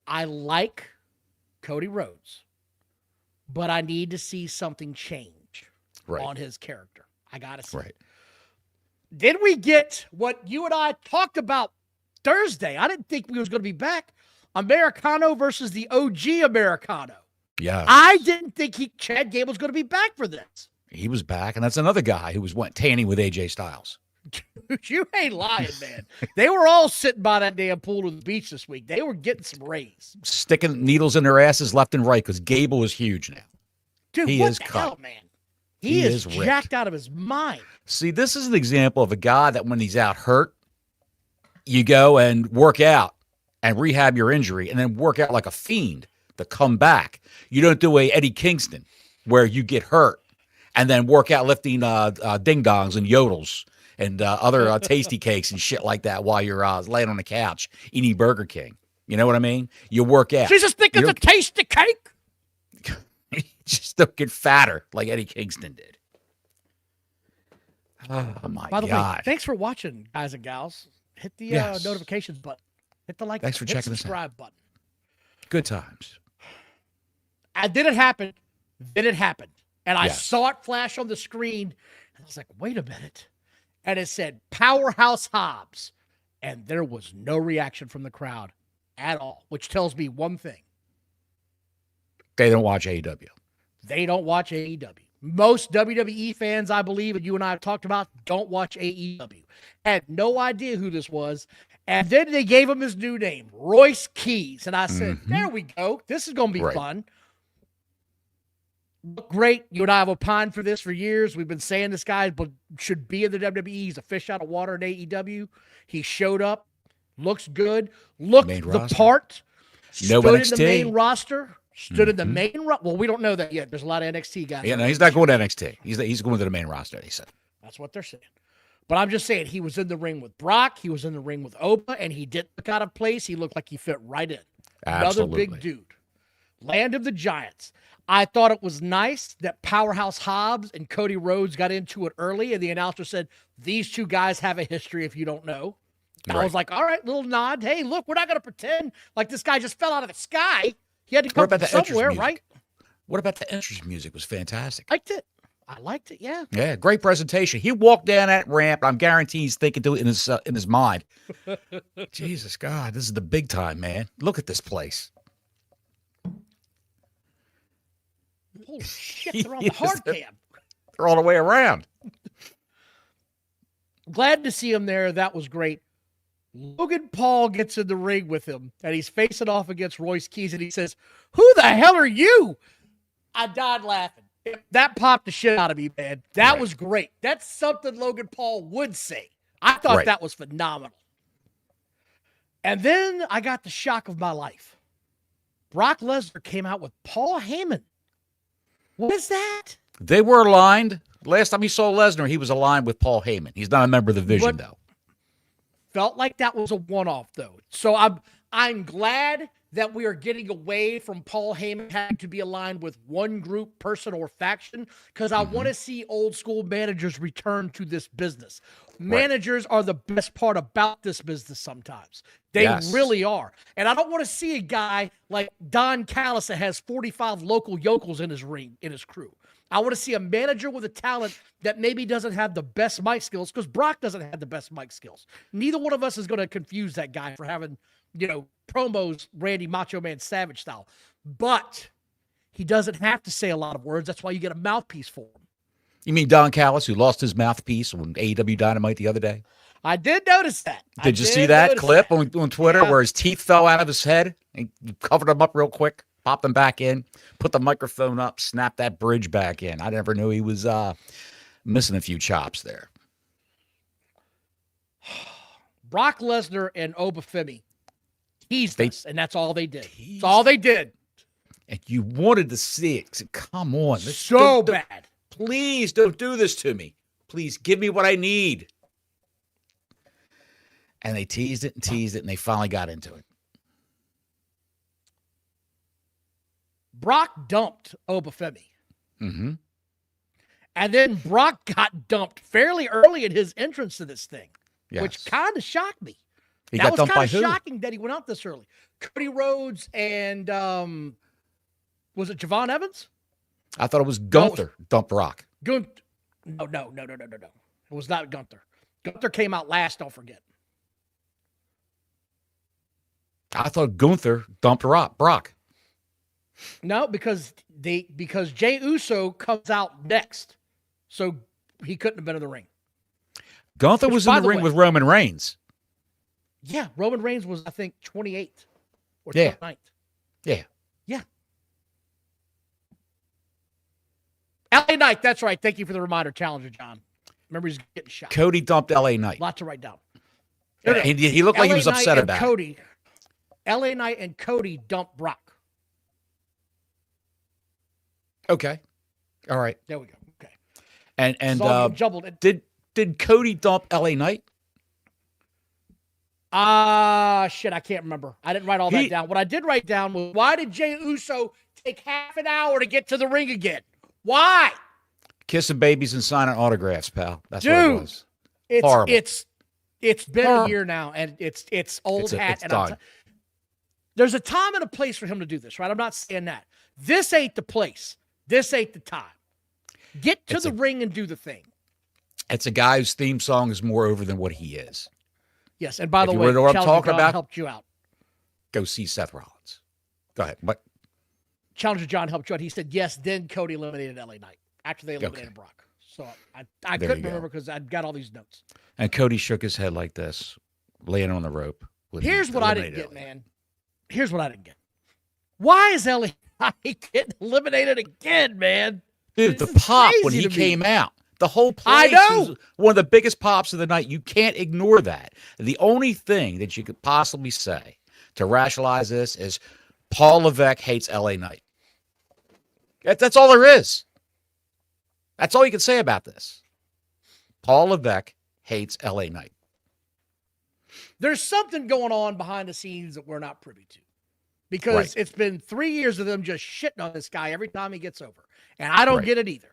I like Cody Rhodes, but I need to see something change on his character. I got to see. Right. Then we get what you and I talked about Thursday. I didn't think we was going to be back. Americano versus the OG Americano. Yeah. I didn't think Chad Gable was going to be back for this. He was back, and that's another guy who went tanning with AJ Styles. You ain't lying, man. They were all sitting by that damn pool of the beach this week. They were getting some rays. Sticking needles in their asses left and right because Gable is huge now. Dude, he what is the cut. hell, man? He is jacked ripped. Out of his mind. See, this is an example of a guy that when he's out hurt, you go and work out and rehab your injury and then work out like a fiend to come back. You don't do a Eddie Kingston where you get hurt and then work out lifting ding-dongs and yodels and other tasty cakes and shit like that while you're laying on the couch eating Burger King. You know what I mean? You work out. She's just thinking it's a tasty cake. Just don't get fatter like Eddie Kingston did. Oh, my God. By the way, thanks for watching, guys and gals. Hit the notifications button. Hit the like button. Thanks for checking subscribe button. Good times. And then it happened. And I saw it flash on the screen. And I was like, wait a minute. And it said Powerhouse Hobbs. And there was no reaction from the crowd at all, which tells me one thing. They don't watch AEW. They don't watch AEW. Most WWE fans, I believe, and you and I have talked about, don't watch AEW. Had no idea who this was. And then they gave him his new name, Royce Keys. And I said, there we go. This is going to be fun. Look great. You and I have opined for this for years. We've been saying this guy should be in the WWE. He's a fish out of water in AEW. He showed up. Looks good. Looked the part. Stood in the main roster. Stood in the main roster. Well, we don't know that yet. There's a lot of NXT guys. Yeah, no, he's not going to NXT. He's going to the main roster, he said. That's what they're saying. But I'm just saying, he was in the ring with Brock. He was in the ring with Opa, and he didn't look out of place. He looked like he fit right in. Absolutely. Another big dude. Land of the Giants. I thought it was nice that Powerhouse Hobbs and Cody Rhodes got into it early, and the announcer said, these two guys have a history if you don't know. And I was like, all right, little nod. Hey, look, we're not going to pretend like this guy just fell out of the sky. He had to come from somewhere, right? What about the entrance music? It was fantastic. I liked it, yeah. Yeah, great presentation. He walked down that ramp. I'm guaranteed he's thinking to it in his mind. Jesus, God, this is the big time, man. Look at this place. Holy shit, they're on the hard cam. They're all the way around. Glad to see him there. That was great. Logan Paul gets in the ring with him, and he's facing off against Royce Keys, and he says, who the hell are you? I died laughing. That popped the shit out of me, man. That was great. That's something Logan Paul would say. I thought that was phenomenal. And then I got the shock of my life. Brock Lesnar came out with Paul Heyman. What is that? They were aligned. Last time he saw Lesnar, he was aligned with Paul Heyman. He's not a member of the Vision, though. Felt like that was a one-off, though. So I'm glad that we are getting away from Paul Heyman having to be aligned with one group, person, or faction, because I want to see old school managers return to this business. Managers are the best part about this business sometimes. They really are. And I don't want to see a guy like Don Callis that has 45 local yokels in his ring, in his crew. I want to see a manager with a talent that maybe doesn't have the best mic skills, because Brock doesn't have the best mic skills. Neither one of us is going to confuse that guy for having, promos Randy Macho Man Savage style. But he doesn't have to say a lot of words. That's why you get a mouthpiece for him. You mean Don Callis, who lost his mouthpiece on AEW Dynamite the other day? I did notice that. Did you see that clip on Twitter where his teeth fell out of his head? He covered them up real quick, popped them back in, put the microphone up, snapped that bridge back in. I never knew he was missing a few chops there. Brock Lesnar and Obafemi teased us, and that's all they did. That's all they did. And you wanted to see it. Come on. So bad. Please don't do this to me. Please give me what I need. And they teased it, and they finally got into it. Brock dumped Obafemi. Mm-hmm. And then Brock got dumped fairly early in his entrance to this thing, which kind of shocked me. That was kind of shocking that he went out this early. Cody Rhodes and, was it Javon Evans? I thought it was Gunther dumped Brock. No. It was not Gunther. Gunther came out last, don't forget. I thought Gunther dumped Brock. No, because Jey Uso comes out next. So he couldn't have been in the ring. Gunther was in the ring with Roman Reigns. Yeah, Roman Reigns was, I think, 28th or 29th. Yeah. LA Knight, that's right. Thank you for the reminder, Challenger John. Remember, he's getting shot. Cody dumped LA Knight. Lot to write down. He looked like he was upset about it. LA Knight and Cody dumped Brock. Okay. All right. There we go. Okay. And jumbled. Did Cody dump LA Knight? Shit, I can't remember. I didn't write all that down. What I did write down was, why did Jey Uso take half an hour to get to the ring again? Why? Kissing babies and signing autographs, pal. That's what it was. Horrible. It's been a year now, and it's old hat. It's done. There's a time and a place for him to do this, right? I'm not saying that. This ain't the place. This ain't the time. Get to the ring and do the thing. It's a guy whose theme song is more over than what he is. Yes, and by the way, you know what I'm talking about, helped you out. Go see Seth Rollins. Go ahead. What? Challenger John helped you out. He said, yes, then Cody eliminated LA Knight after they eliminated Brock. So I couldn't remember because I'd got all these notes. And Cody shook his head like this, laying on the rope. Here's what I didn't get, man. Here's what I didn't get. Why is LA Knight getting eliminated again, man? Dude, the pop when he came out. The whole place was one of the biggest pops of the night. You can't ignore that. The only thing that you could possibly say to rationalize this is Paul Levesque hates LA Knight. That's all there is. That's all you can say about this. Paul Levesque hates LA Knight. There's something going on behind the scenes that we're not privy to. Because it's been 3 years of them just shitting on this guy every time he gets over. And I don't get it either.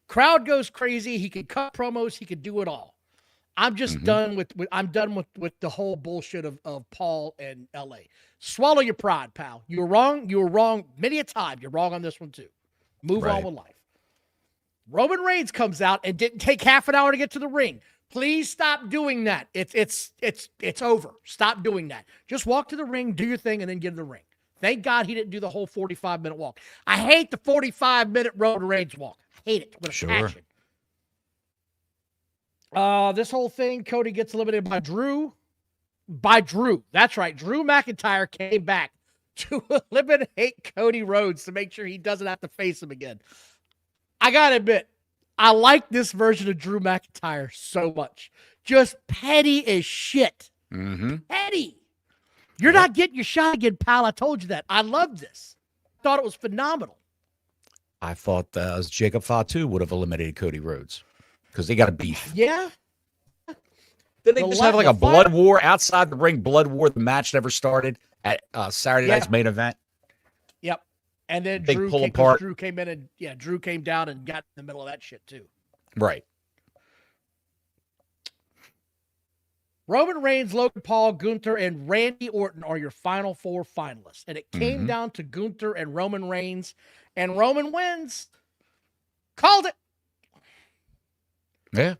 Crowd goes crazy. He can cut promos. He can do it all. I'm just done with the whole bullshit of Paul and LA. Swallow your pride, pal. You were wrong. You were wrong many a time. You're wrong on this one too. Move on with life. Roman Reigns comes out and didn't take half an hour to get to the ring. Please stop doing that. It's over. Stop doing that. Just walk to the ring, do your thing, and then get in the ring. Thank God he didn't do the whole 45-minute walk. I hate the 45-minute Roman Reigns walk. I hate it with a passion. This whole thing, Cody gets eliminated by Drew. That's right. Drew McIntyre came back to eliminate Cody Rhodes to make sure he doesn't have to face him again. I got to admit, I like this version of Drew McIntyre so much. Just petty as shit. Petty. You're not getting your shot again, pal. I told you that. I love this. Thought it was phenomenal. I thought Jacob Fatu would have eliminated Cody Rhodes because they got a beef. Yeah. Did they just have like a blood war outside the ring? Blood war. The match never started at Saturday night's main event. Yep. And then Big pull apart. Drew came in and Drew came down and got in the middle of that shit too. Right. Roman Reigns, Logan Paul, Gunther, and Randy Orton are your final 4 finalists. And it came down to Gunther and Roman Reigns, and Roman wins. Called it. Yeah.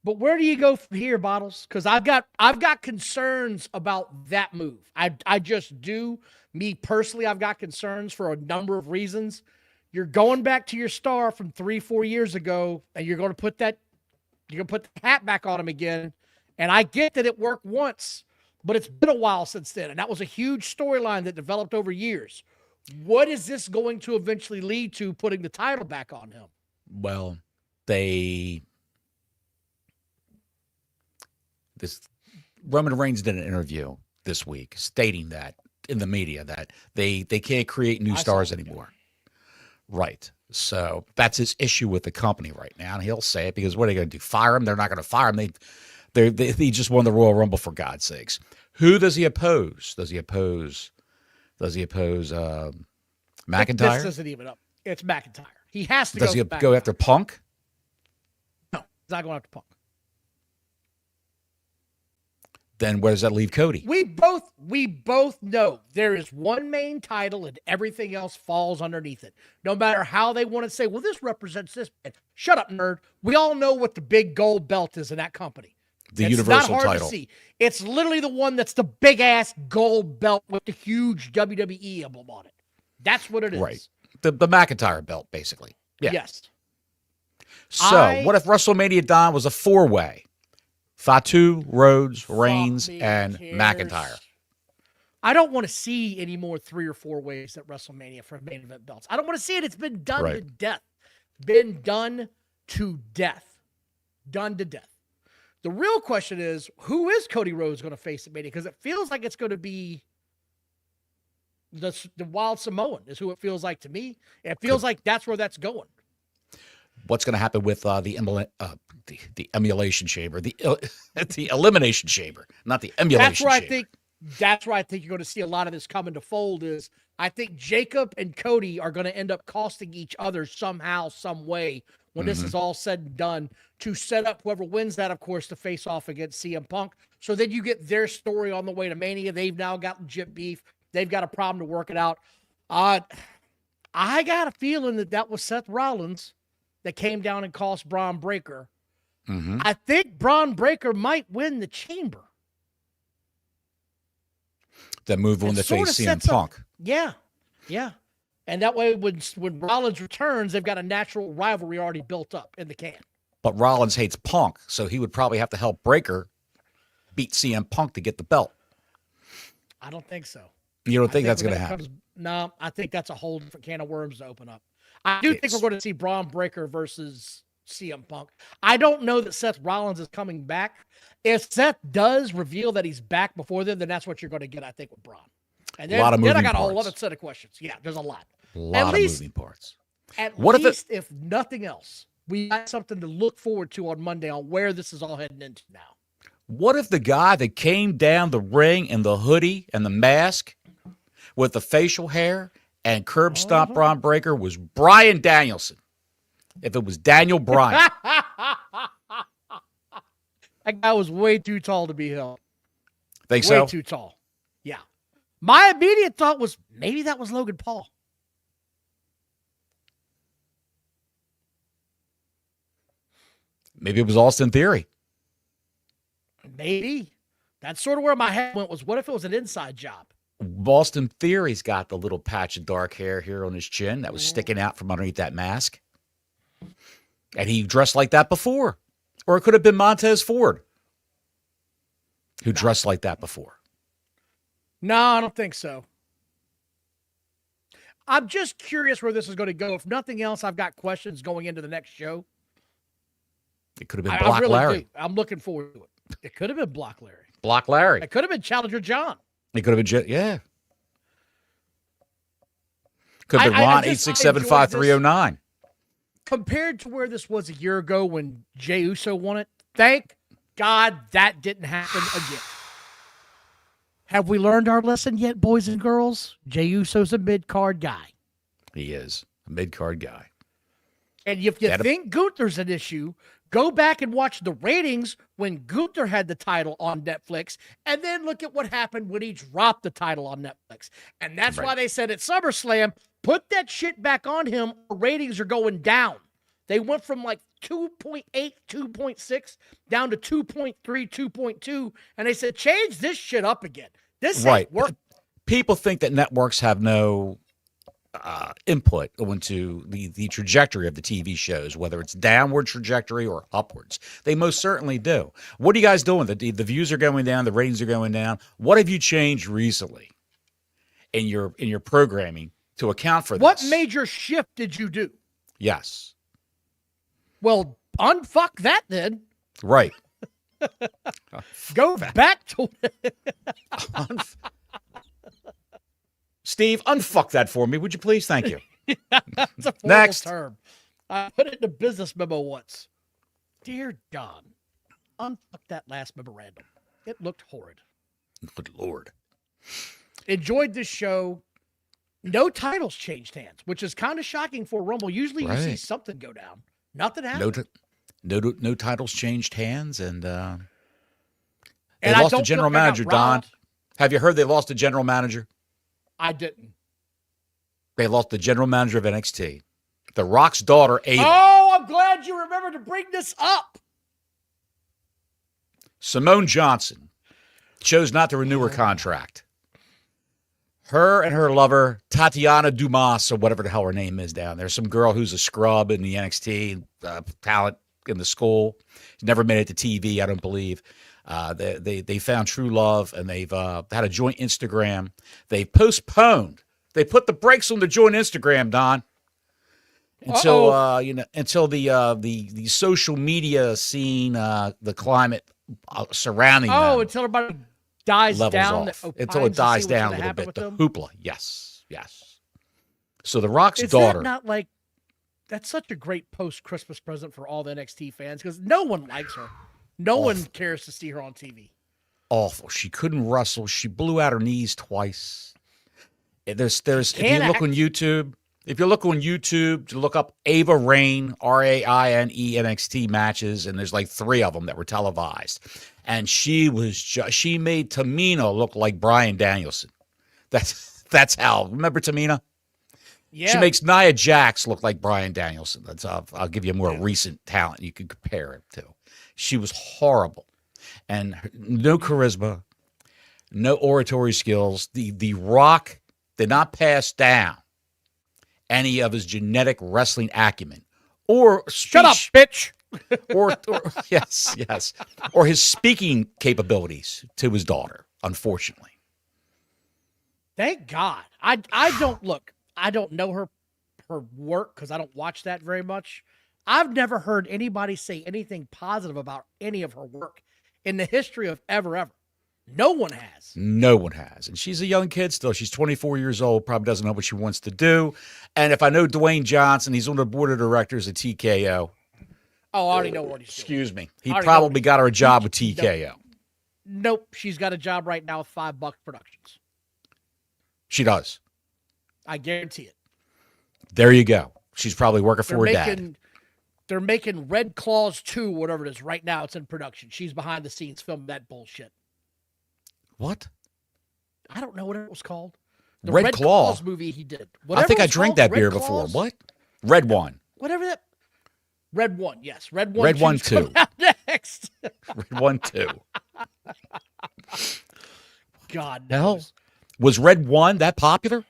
But where do you go from here, Bottles? Because I've got concerns about that move. I just do. Me personally, I've got concerns for a number of reasons. You're going back to your star from 3-4 years ago, and you're going to put the hat back on him again. And I get that it worked once, but it's been a while since then. And that was a huge storyline that developed over years. What is this going to eventually lead to, putting the title back on him? Well, Roman Reigns did an interview this week stating that in the media that they can't create new stars anymore. Right. So that's his issue with the company right now. And he'll say it because what are they going to do? Fire him? They're not going to fire him. He just won the Royal Rumble, for God's sakes. Who does he oppose? Does he oppose McIntyre? This isn't even up. It's McIntyre. He has to Does he go after Punk? No, he's not going after Punk. Then where does that leave Cody? We both know there is one main title and everything else falls underneath it. No matter how they want to say, well, this represents this. Shut up, nerd. We all know what the big gold belt is in that company. The Universal not hard title. To see. It's literally the one that's the big ass gold belt with the huge WWE emblem on it. That's what it is. Right. The McIntyre belt, basically. Yeah. Yes. So what if WrestleMania Don was a 4-way? Fatu, Rhodes, Reigns, and McIntyre. I don't want to see any more 3 or 4 ways at WrestleMania for main event belts. I don't want to see it. It's been done to death. Been done to death. Done to death. The real question is, who is Cody Rhodes going to face at Mania? Because it feels like it's going to be the Wild Samoan is who it feels like to me. It feels like that's where that's going. What's going to happen with the emulation chamber, the elimination chamber, not the emulation chamber. That's where I think you're going to see a lot of this coming to fold. Is I think Jacob and Cody are going to end up costing each other somehow, some way when this is all said and done, to set up whoever wins that, of course, to face off against CM Punk. So then you get their story on the way to Mania. They've now got legit beef. They've got a problem to work it out. I got a feeling that was Seth Rollins that came down and cost Braun Breaker. I think Braun Breaker might win the chamber. That move when they face CM Punk. Yeah. And that way, when Rollins returns, they've got a natural rivalry already built up in the can. But Rollins hates Punk, so he would probably have to help Breaker beat CM Punk to get the belt. I don't think so. You don't think that's going to happen? No, I think that's a whole different can of worms to open up. I do think we're going to see Braun Breaker versus CM Punk. I don't know that Seth Rollins is coming back. If Seth does reveal that he's back before then that's what you're going to get, I think, with Braun. And then I got a whole other set of questions. Yeah, there's a lot. A lot of moving parts. At least, if nothing else, we got something to look forward to on Monday on where this is all heading into now. What if the guy that came down the ring in the hoodie and the mask with the facial hair and curb stomp Braun Breaker was Bryan Danielson? If it was Daniel Bryan. That guy was way too tall to be him. Think so? Way too tall. Yeah. My immediate thought was maybe that was Logan Paul. Maybe it was Austin Theory. Maybe. That's sort of where my head went, was what if it was an inside job? Austin Theory's got the little patch of dark hair here on his chin that was sticking out from underneath that mask. And he dressed like that before. Or it could have been Montez Ford who dressed like that before. No, I don't think so. I'm just curious where this is going to go. If nothing else, I've got questions going into the next show. It could have been Block Larry. I'm looking forward to it. It could have been Block Larry. Block Larry. It could have been Challenger John. It could have been, yeah. Could have been Ron 8675309. Compared to where this was a year ago when Jey Uso won it, thank God that didn't happen again. Have we learned our lesson yet, boys and girls? Jey Uso's a mid-card guy. He is a mid-card guy. And if you think Gunther's an issue, Go back and watch the ratings when Gunther had the title on Netflix, and then look at what happened when he dropped the title on Netflix. And that's why they said at SummerSlam, put that shit back on him, or ratings are going down. They went from like 2.8, 2.6 down to 2.3, 2.2, and they said, change this shit up again. This ain't working. People think that networks have no input into the trajectory of the TV shows, whether it's downward trajectory or upwards. They most certainly do. What are you guys doing? The views are going down, the ratings are going down. What have you changed recently in your programming to account for this? What major shift did you do? Yes. Well, unfuck that then. Right. Go back to Steve, unfuck that for me, would you please? Thank you. That's a Next term. I put it in a business memo once. Dear Don, unfuck that last memorandum. It looked horrid. Good Lord. Enjoyed this show. No titles changed hands, which is kind of shocking for Rumble. Usually you see something go down. Nothing happened. No titles changed hands, and they and lost a general manager, Don. Have you heard they lost a general manager? I didn't. They lost the general manager of NXT. The Rock's daughter, Ava. Oh, I'm glad you remembered to bring this up. Simone Johnson chose not to renew her contract. Her and her lover, Tatiana Dumas, or whatever the hell her name is down there, some girl who's a scrub in the NXT talent in the school. She's never made it to TV, I don't believe. They found true love, and they've had a joint Instagram. They postponed. They put the brakes on the joint Instagram, Don, until until the social media scene, the climate surrounding them. Until everybody dies down. Until it dies down a little bit. The hoopla, yes. So the Rock's daughter. That not like that's such a great post-Christmas present for all the NXT fans because no one likes her. No one cares to see her on TV. Awful. She couldn't wrestle. She blew out her knees twice. There's if you look on YouTube, to look up Ava Raine, Raine NXT matches, and there's like 3 of them that were televised. And she made Tamina look like Bryan Danielson. That's how. Remember Tamina? Yeah. She makes Nia Jax look like Bryan Danielson. I'll give you a more recent talent you could compare it to. She was horrible, and no charisma, no oratory skills. The Rock did not pass down any of his genetic wrestling acumen or speech, shut up, bitch, or yes, or his speaking capabilities to his daughter. Unfortunately, thank God. I don't look. I don't know her work because I don't watch that very much. I've never heard anybody say anything positive about any of her work in the history of ever. No one has. No one has. And she's a young kid still. She's 24 years old, probably doesn't know what she wants to do. And if I know Dwayne Johnson, he's on the board of directors at TKO. Oh, I already know what he's doing. Excuse me. He probably got her a job with TKO. Nope. She's got a job right now with $5 Productions. She does. I guarantee it. There you go. She's probably working for her dad. They're making Red Claws 2, whatever it is. Right now, it's in production. She's behind the scenes filming that bullshit. What? I don't know what it was called. The Red Claws movie he did. I think I drank that beer before. What? Red One. Whatever that. Red One, yes. Red One. Red One 2. Next. Red 1 2. God hell knows. Was Red 1 that popular?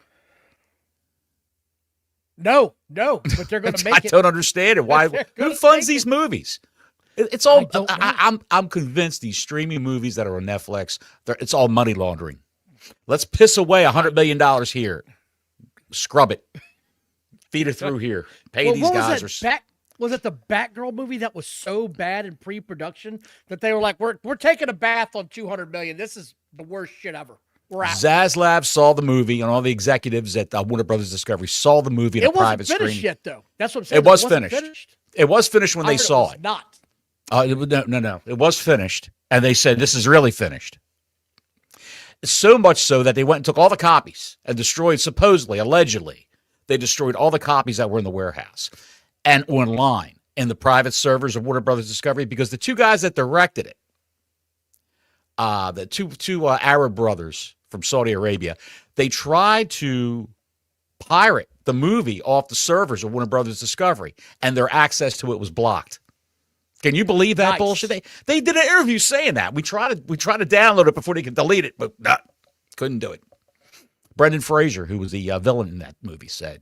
No, but they're going to make it. I don't understand it. Why? Who funds these movies? It's all. I'm convinced these streaming movies that are on Netflix, it's all money laundering. Let's piss away $100 million here, scrub it, feed it through here, pay these guys. Was it the Batgirl movie that was so bad in pre-production that they were like, "We're taking a bath on $200 million. This is the worst shit ever." Zaslav saw the movie, and all the executives at Warner Brothers Discovery saw the movie in a private screening. It wasn't finished yet, though. That's what I'm saying. It was finished. It was finished when they saw it. Not. No. It was finished, and they said, this is really finished. So much so that they went and took all the copies and destroyed, supposedly, allegedly, they destroyed all the copies that were in the warehouse and online in the private servers of Warner Brothers Discovery because the two guys that directed it, the two Arab brothers from Saudi Arabia, they tried to pirate the movie off the servers of Warner Brothers Discovery, and their access to it was blocked. Can you believe that bullshit? They did an interview saying that. We tried to download it before they could delete it, but couldn't do it. Brendan Fraser, who was the villain in that movie, said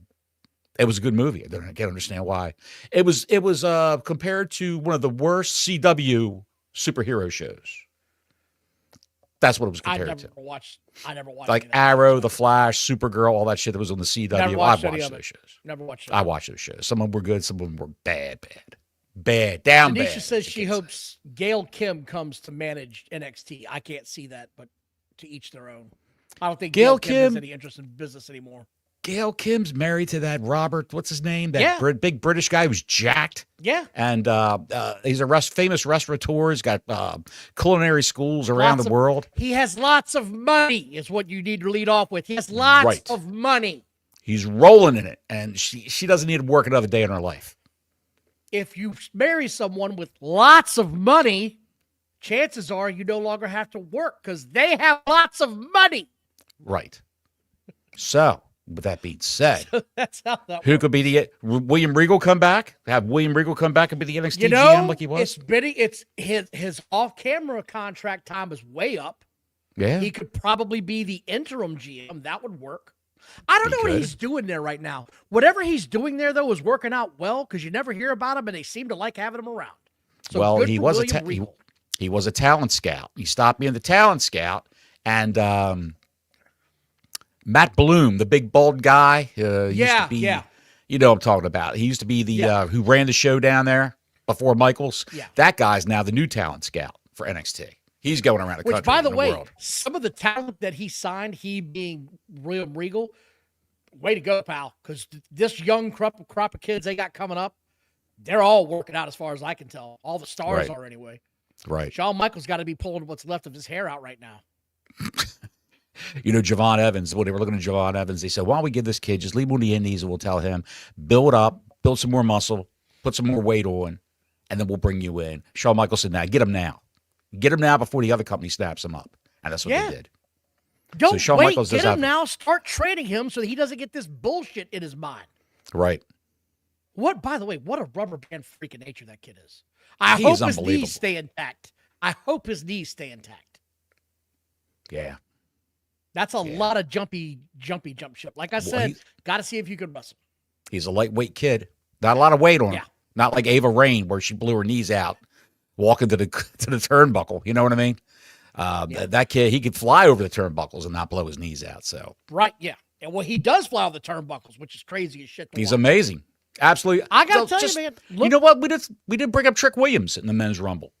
it was a good movie. I can't understand why. It was compared to one of the worst CW superhero shows. That's what it was compared to. I never watched like Arrow, The Flash, Supergirl, all that shit that was on the CW. I watched those shows. Never watched. I watched those shows. Some of them were good. Some of them were bad, down bad. Tanisha says she hopes Gail Kim comes to manage NXT. I can't see that, but to each their own. I don't think Gail Kim has any interest in business anymore. Gail Kim's married to that Robert, what's his name? That big British guy who's jacked. Yeah. And he's a famous restaurateur. He's got culinary schools around the world. He has lots of money, is what you need to lead off with. He has lots of money. He's rolling in it, and she doesn't need to work another day in her life. If you marry someone with lots of money, chances are you no longer have to work because they have lots of money. Right. So, with that being said, that's how that who could be William Regal come back? Have William Regal come back and be the NXT GM like he was? It's his off-camera contract time is way up. Yeah. He could probably be the interim GM. That would work. I don't know what he's doing there right now. Whatever he's doing there, though, is working out well because you never hear about him, and they seem to like having him around. So he was he was a talent scout. He stopped being the talent scout, and Matt Bloom, the big bald guy, used to be, you know what I'm talking about. He used to be the who ran the show down there before Michaels. Yeah. That guy's now the new talent scout for NXT. He's going around the country. Which, by the way, world. Some of the talent that he signed, he being William Regal, way to go, pal. Because this young crop of kids they got coming up, they're all working out as far as I can tell. All the stars are anyway. Right. Shawn Michaels got to be pulling what's left of his hair out right now. You know, Javon Evans, when they were looking at Javon Evans, they said, why don't we give this kid, just leave him on the indies and we'll tell him, build some more muscle, put some more weight on, and then we'll bring you in. Shawn Michaels said, get him now. Get him now before the other company snaps him up. And that's what they did. Don't wait, get him now, start training him so that he doesn't get this bullshit in his mind. Right. By the way, what a rubber band freak of nature that kid is. I hope his knees stay intact. Yeah. That's a lot of jumpy jump ship. Like I said, got to see if you can wrestle. He's a lightweight kid. Not a lot of weight on him. Not like Ava Raine where she blew her knees out walking to the turnbuckle. You know what I mean? That kid, he could fly over the turnbuckles and not blow his knees out. So right, yeah. And he does fly over the turnbuckles, which is crazy as shit. He's amazing. Absolutely. I got to tell you, man. You know what? We did bring up Trick Williams in the men's rumble.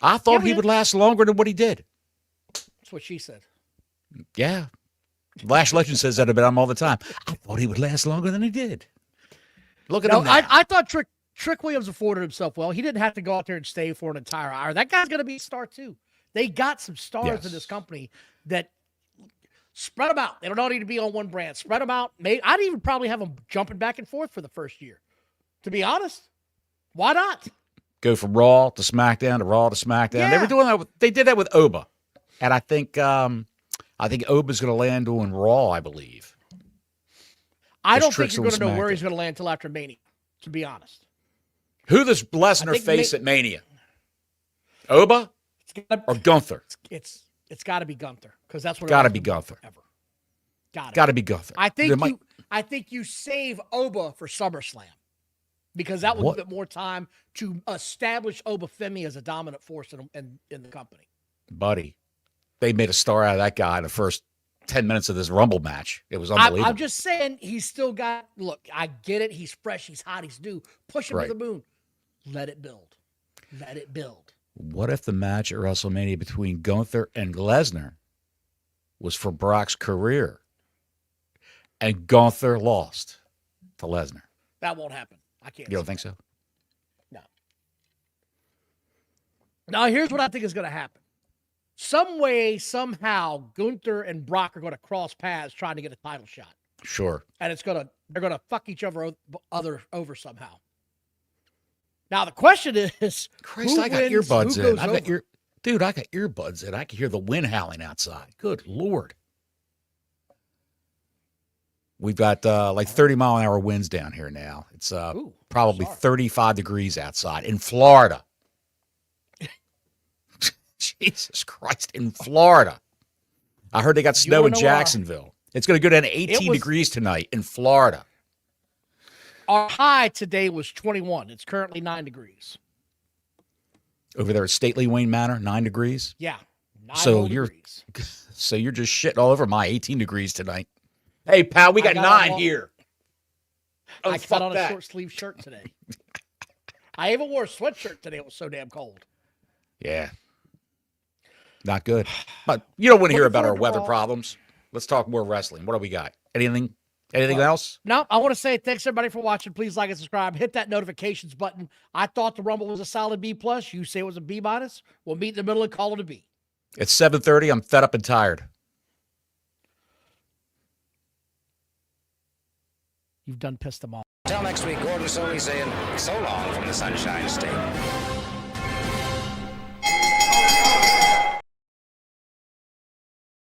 I thought he would last longer than what he did. That's what she said. Yeah. Lash Legend says that about him all the time. I thought he would last longer than he did. Look at him now. I thought Trick Williams afforded himself well. He didn't have to go out there and stay for an entire hour. That guy's going to be a star, too. They got some stars in this company that spread them out. They don't all need to be on one brand. Spread them out. I'd even probably have them jumping back and forth for the first year. To be honest, why not? Go from Raw to SmackDown to Raw to SmackDown. Yeah. They were doing that. They did that with Oba, and I think Oba's going to land on Raw. I believe. I don't think you're going to know where he's going to land until after Mania. To be honest, who does Lesnar face at Mania? Oba or Gunther? It's got to be Gunther because that's what got to be Gunther. Ever. Got to be Gunther. I think you save Oba for SummerSlam because that will give it more time to establish Oba Femi as a dominant force in the company. Buddy, they made a star out of that guy in the first 10 minutes of this Rumble match. It was unbelievable. I'm just saying he's still got. Look, I get it. He's fresh. He's hot. He's new. Push him to the moon. Let it build. Let it build. What if the match at WrestleMania between Gunther and Lesnar was for Brock's career and Gunther lost to Lesnar? That won't happen. I can't. You don't think so? No. Now, here's what I think is going to happen. Some way, somehow, Gunther and Brock are going to cross paths trying to get a title shot. Sure. And they're going to fuck each other over somehow. Now the question is, Christ, who I got wins, earbuds who in. goes I got over? dude, I got earbuds in. I can hear the wind howling outside. Good Lord. We've got like 30-mile-an-hour winds down here now. It's probably 35 degrees outside in Florida. Jesus Christ, in Florida. I heard they got snow in Jacksonville. It's going to go down to 18 degrees tonight in Florida. Our high today was 21. It's currently 9 degrees. Over there at Stately Wayne Manor, 9 degrees? Yeah, 9 degrees. So you're just shitting all over my 18 degrees tonight. Hey, pal, we got 9 here. I got on a short sleeve shirt today. I even wore a sweatshirt today. It was so damn cold. Yeah. Not good. But you don't want to hear about our weather problems. Let's talk more wrestling. What do we got? Anything else? No, I want to say thanks everybody for watching. Please like and subscribe. Hit that notifications button. I thought the Rumble was a solid B+. You say it was a B-. We'll meet in the middle and call it a B. It's 7:30. I'm fed up and tired. You've done pissed them off. Till next week, Gordon Soley saying so long from the Sunshine State.